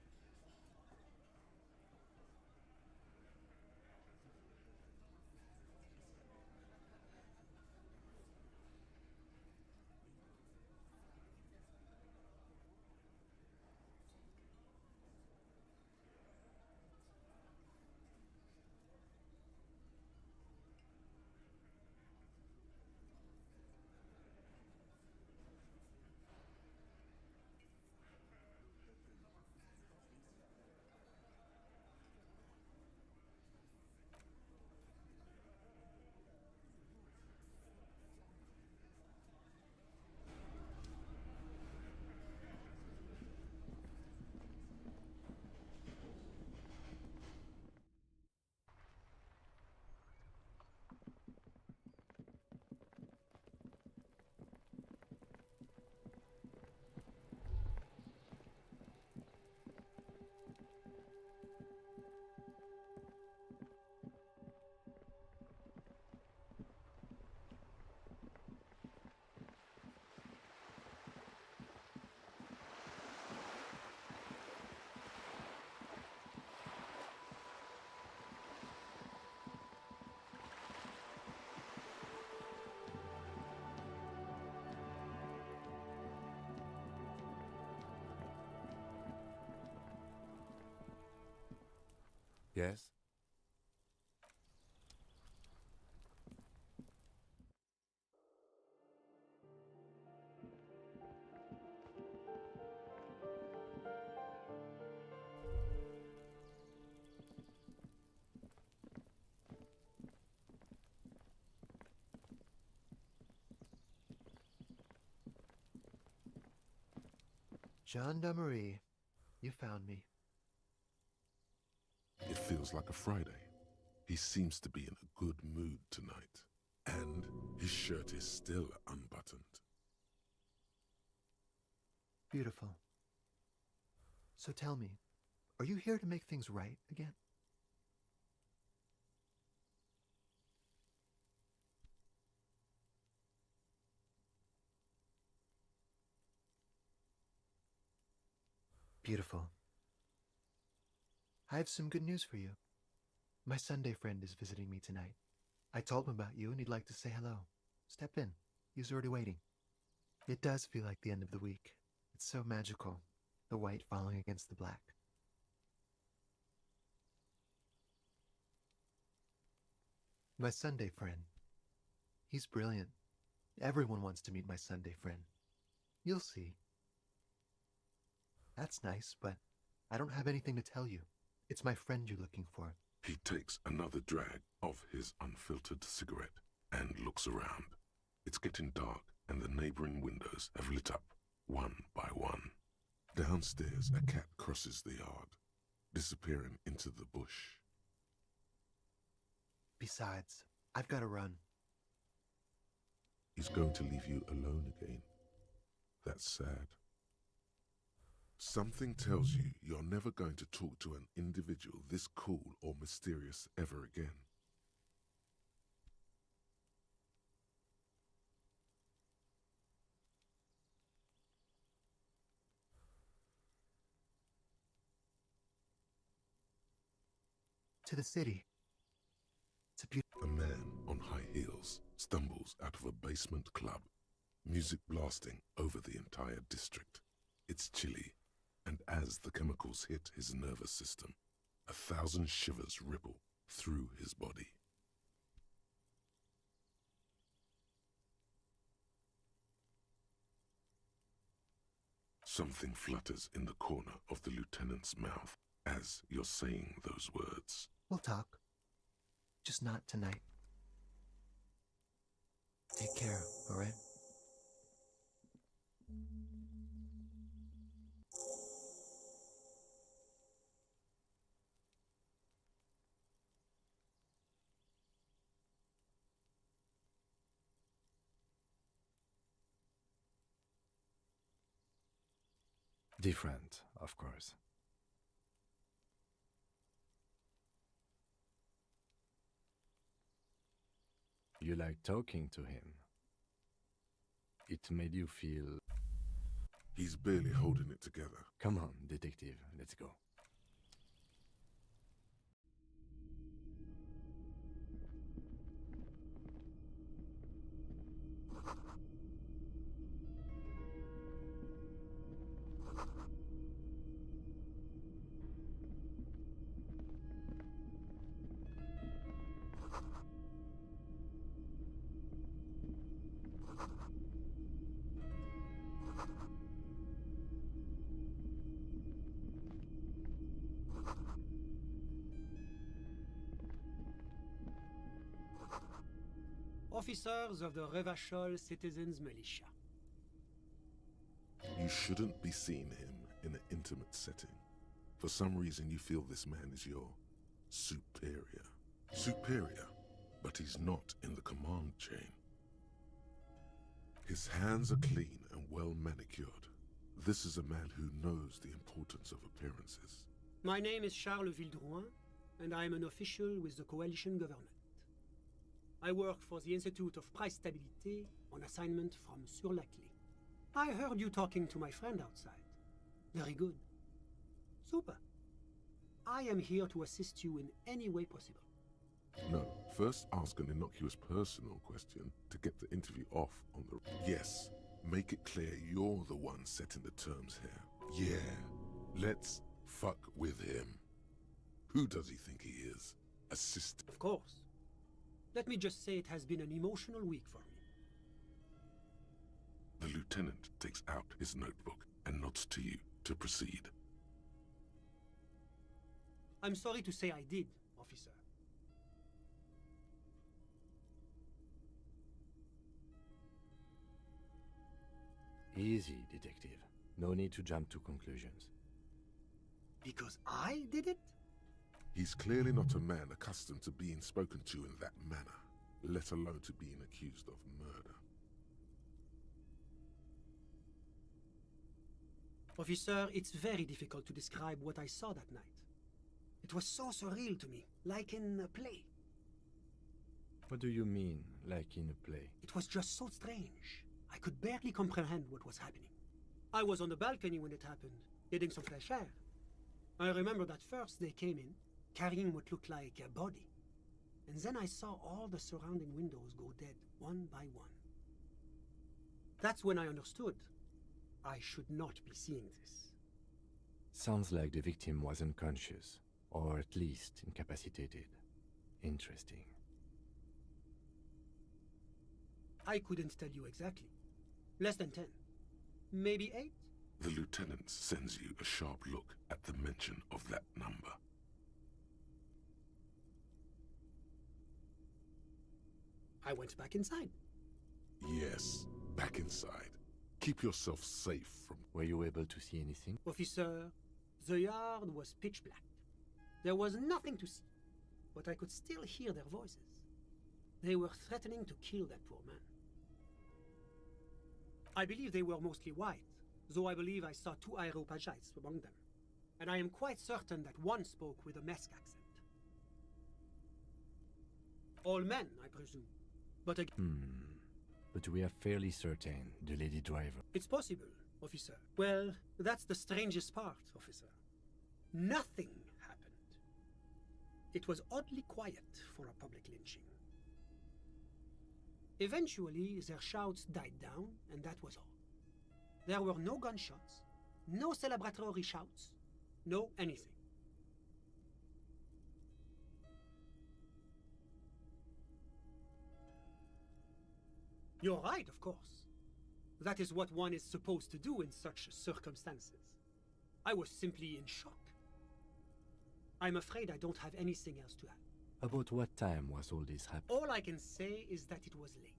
[SPEAKER 3] Yes?
[SPEAKER 11] Gendarmerie, you found me.
[SPEAKER 2] It feels like a Friday. He seems to be in a good mood tonight. And his shirt is still unbuttoned.
[SPEAKER 11] Beautiful. So tell me, are you here to make things right again? Beautiful. I have some good news for you. My Sunday friend is visiting me tonight. I told him about you and he'd like to say hello. Step in. He's already waiting. It does feel like the end of the week. It's so magical. The white falling against the black. My Sunday friend. He's brilliant. Everyone wants to meet my Sunday friend. You'll see. That's nice, but I don't have anything to tell you. It's my friend you're looking for.
[SPEAKER 2] He takes another drag of his unfiltered cigarette and looks around. It's getting dark and the neighboring windows have lit up one by one. Downstairs, a cat crosses the yard, disappearing into the bush.
[SPEAKER 11] Besides, I've got to run.
[SPEAKER 2] He's going to leave you alone again. That's sad. Something tells you you're never going to talk to an individual this cool or mysterious ever again.
[SPEAKER 11] To the city. It's a beautiful...
[SPEAKER 2] A man on high heels stumbles out of a basement club, music blasting over the entire district. It's chilly, and as the chemicals hit his nervous system, 1,000 shivers ripple through his body. Something flutters in the corner of the lieutenant's mouth as you're saying those words.
[SPEAKER 11] We'll talk. Just not tonight. Take care, all right?
[SPEAKER 3] Different, of course. You like talking to him. It made you feel...
[SPEAKER 2] He's barely holding it together.
[SPEAKER 3] Come on, detective, let's go.
[SPEAKER 13] Officers of the Revachol Citizens Militia.
[SPEAKER 2] You shouldn't be seeing him in an intimate setting. For some reason you feel this man is your superior. Superior, but he's not in the command chain. His hands are clean and well manicured. This is a man who knows the importance of appearances.
[SPEAKER 13] My name is Charles Vildrouin, and I am an official with the coalition government. I work for the Institute of Price Stabilité on assignment from Sur-la-Clé. I heard you talking to my friend outside. Very good. Super. I am here to assist you in any way possible.
[SPEAKER 2] No, first ask an innocuous personal question to get the interview off on the... Yes, make it clear you're the one setting the terms here. Yeah, let's fuck with him. Who does he think he is? Assistant?
[SPEAKER 13] Of course. Let me just say it has been an emotional week for me.
[SPEAKER 2] The lieutenant takes out his notebook and nods to you to proceed.
[SPEAKER 13] I'm sorry to say I did, officer.
[SPEAKER 3] Easy, detective. No need to jump to conclusions.
[SPEAKER 13] Because I did it?
[SPEAKER 2] He's clearly not a man accustomed to being spoken to in that manner, let alone to being accused of murder.
[SPEAKER 13] Officer, it's very difficult to describe what I saw that night. It was so surreal to me, like in a play.
[SPEAKER 3] What do you mean, like in a play?
[SPEAKER 13] It was just so strange. I could barely comprehend what was happening. I was on the balcony when it happened, getting some fresh air. I remember that first they came in, carrying what looked like a body. And then I saw all the surrounding windows go dead, one by one. That's when I understood. I should not be seeing this.
[SPEAKER 3] Sounds like the victim was unconscious, or at least incapacitated. Interesting.
[SPEAKER 13] I couldn't tell you exactly. Less than 10. Maybe 8?
[SPEAKER 2] The lieutenant sends you a sharp look at the mention of that number.
[SPEAKER 13] I went back inside.
[SPEAKER 2] Yes, back inside. Keep yourself safe from...
[SPEAKER 3] Were you able to see anything?
[SPEAKER 13] Officer, the yard was pitch black. There was nothing to see, but I could still hear their voices. They were threatening to kill that poor man. I believe they were mostly white, though I believe I saw 2 Areopagites among them. And I am quite certain that one spoke with a Mesk accent. All men, I presume. But
[SPEAKER 3] But we are fairly certain the lady driver...
[SPEAKER 13] It's possible, officer. Well, that's the strangest part, officer. Nothing happened. It was oddly quiet for a public lynching. Eventually, their shouts died down, and that was all. There were no gunshots, no celebratory shouts, no anything. You're right, of course. That is what one is supposed to do in such circumstances. I was simply in shock. I'm afraid I don't have anything else to add.
[SPEAKER 3] About what time was all this happening?
[SPEAKER 13] All I can say is that it was late.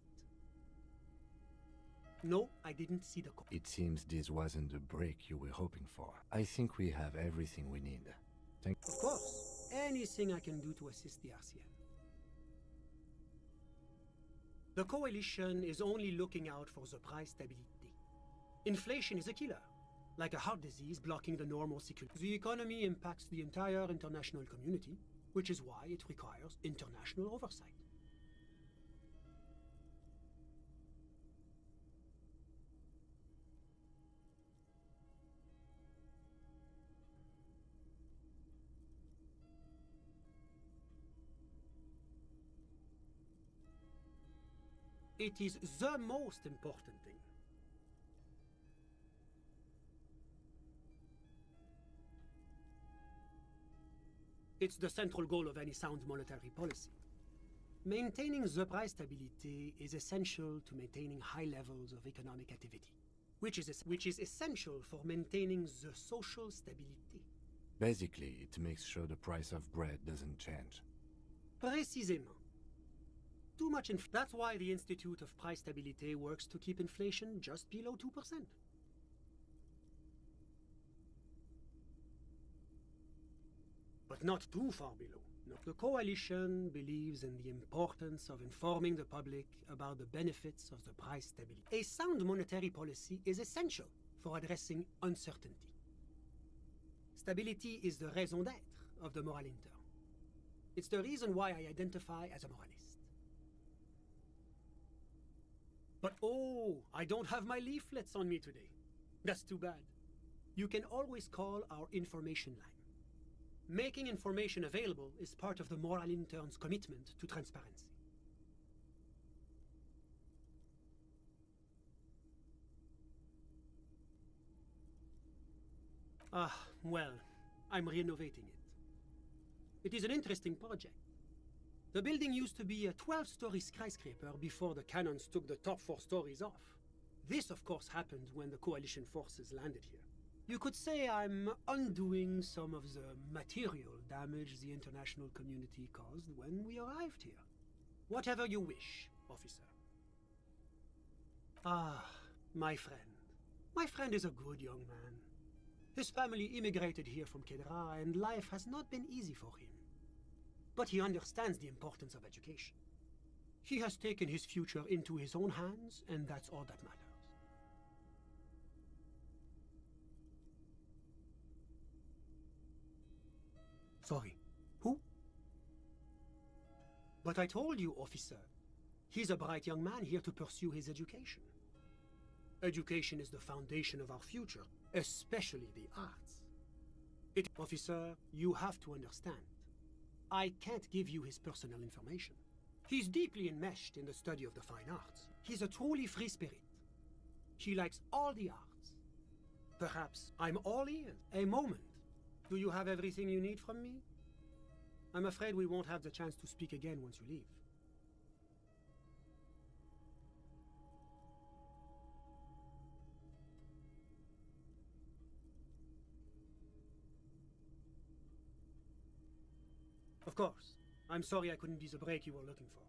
[SPEAKER 13] No, I didn't see the call.
[SPEAKER 3] It seems this wasn't the break you were hoping for. I think we have everything we need.
[SPEAKER 13] Of course. Anything I can do to assist the RCM. The Coalition is only looking out for the price stability. Inflation is a killer, like a heart disease blocking the normal circulation. The economy impacts the entire international community, which is why it requires international oversight. It is the most important thing. It's the central goal of any sound monetary policy. Maintaining the price stability is essential to maintaining high levels of economic activity, which is essential for maintaining the social stability.
[SPEAKER 3] Basically, it makes sure the price of bread doesn't change.
[SPEAKER 13] Précisément. Too much That's why the Institute of Price Stability works to keep inflation just below 2%. But not too far below. No. The Coalition believes in the importance of informing the public about the benefits of the price stability. A sound monetary policy is essential for addressing uncertainty. Stability is the raison d'être of the moral intern. It's the reason why I identify as a moralist. But oh, I don't have my leaflets on me today. That's too bad. You can always call our information line. Making information available is part of the moral intern's commitment to transparency. Well, I'm renovating it. It is an interesting project. The building used to be a 12-story skyscraper before the cannons took the top 4 stories off. This, of course, happened when the Coalition forces landed here. You could say I'm undoing some of the material damage the international community caused when we arrived here. Whatever you wish, officer. My friend. My friend is a good young man. His family immigrated here from Kedra, and life has not been easy for him. but he understands the importance of education. He has taken his future into his own hands, and that's all that matters. Sorry, who? But I told you, officer. He's a bright young man here to pursue his education. Education is the foundation of our future, especially the arts. Officer, you have to understand. I can't give you his personal information. He's deeply enmeshed in the study of the fine arts. He's a truly free spirit. He likes all the arts. Perhaps I'm all ears. A moment. Do you have everything you need from me? I'm afraid we won't have the chance to speak again once you leave. Of course. I'm sorry I couldn't be the break you were looking for.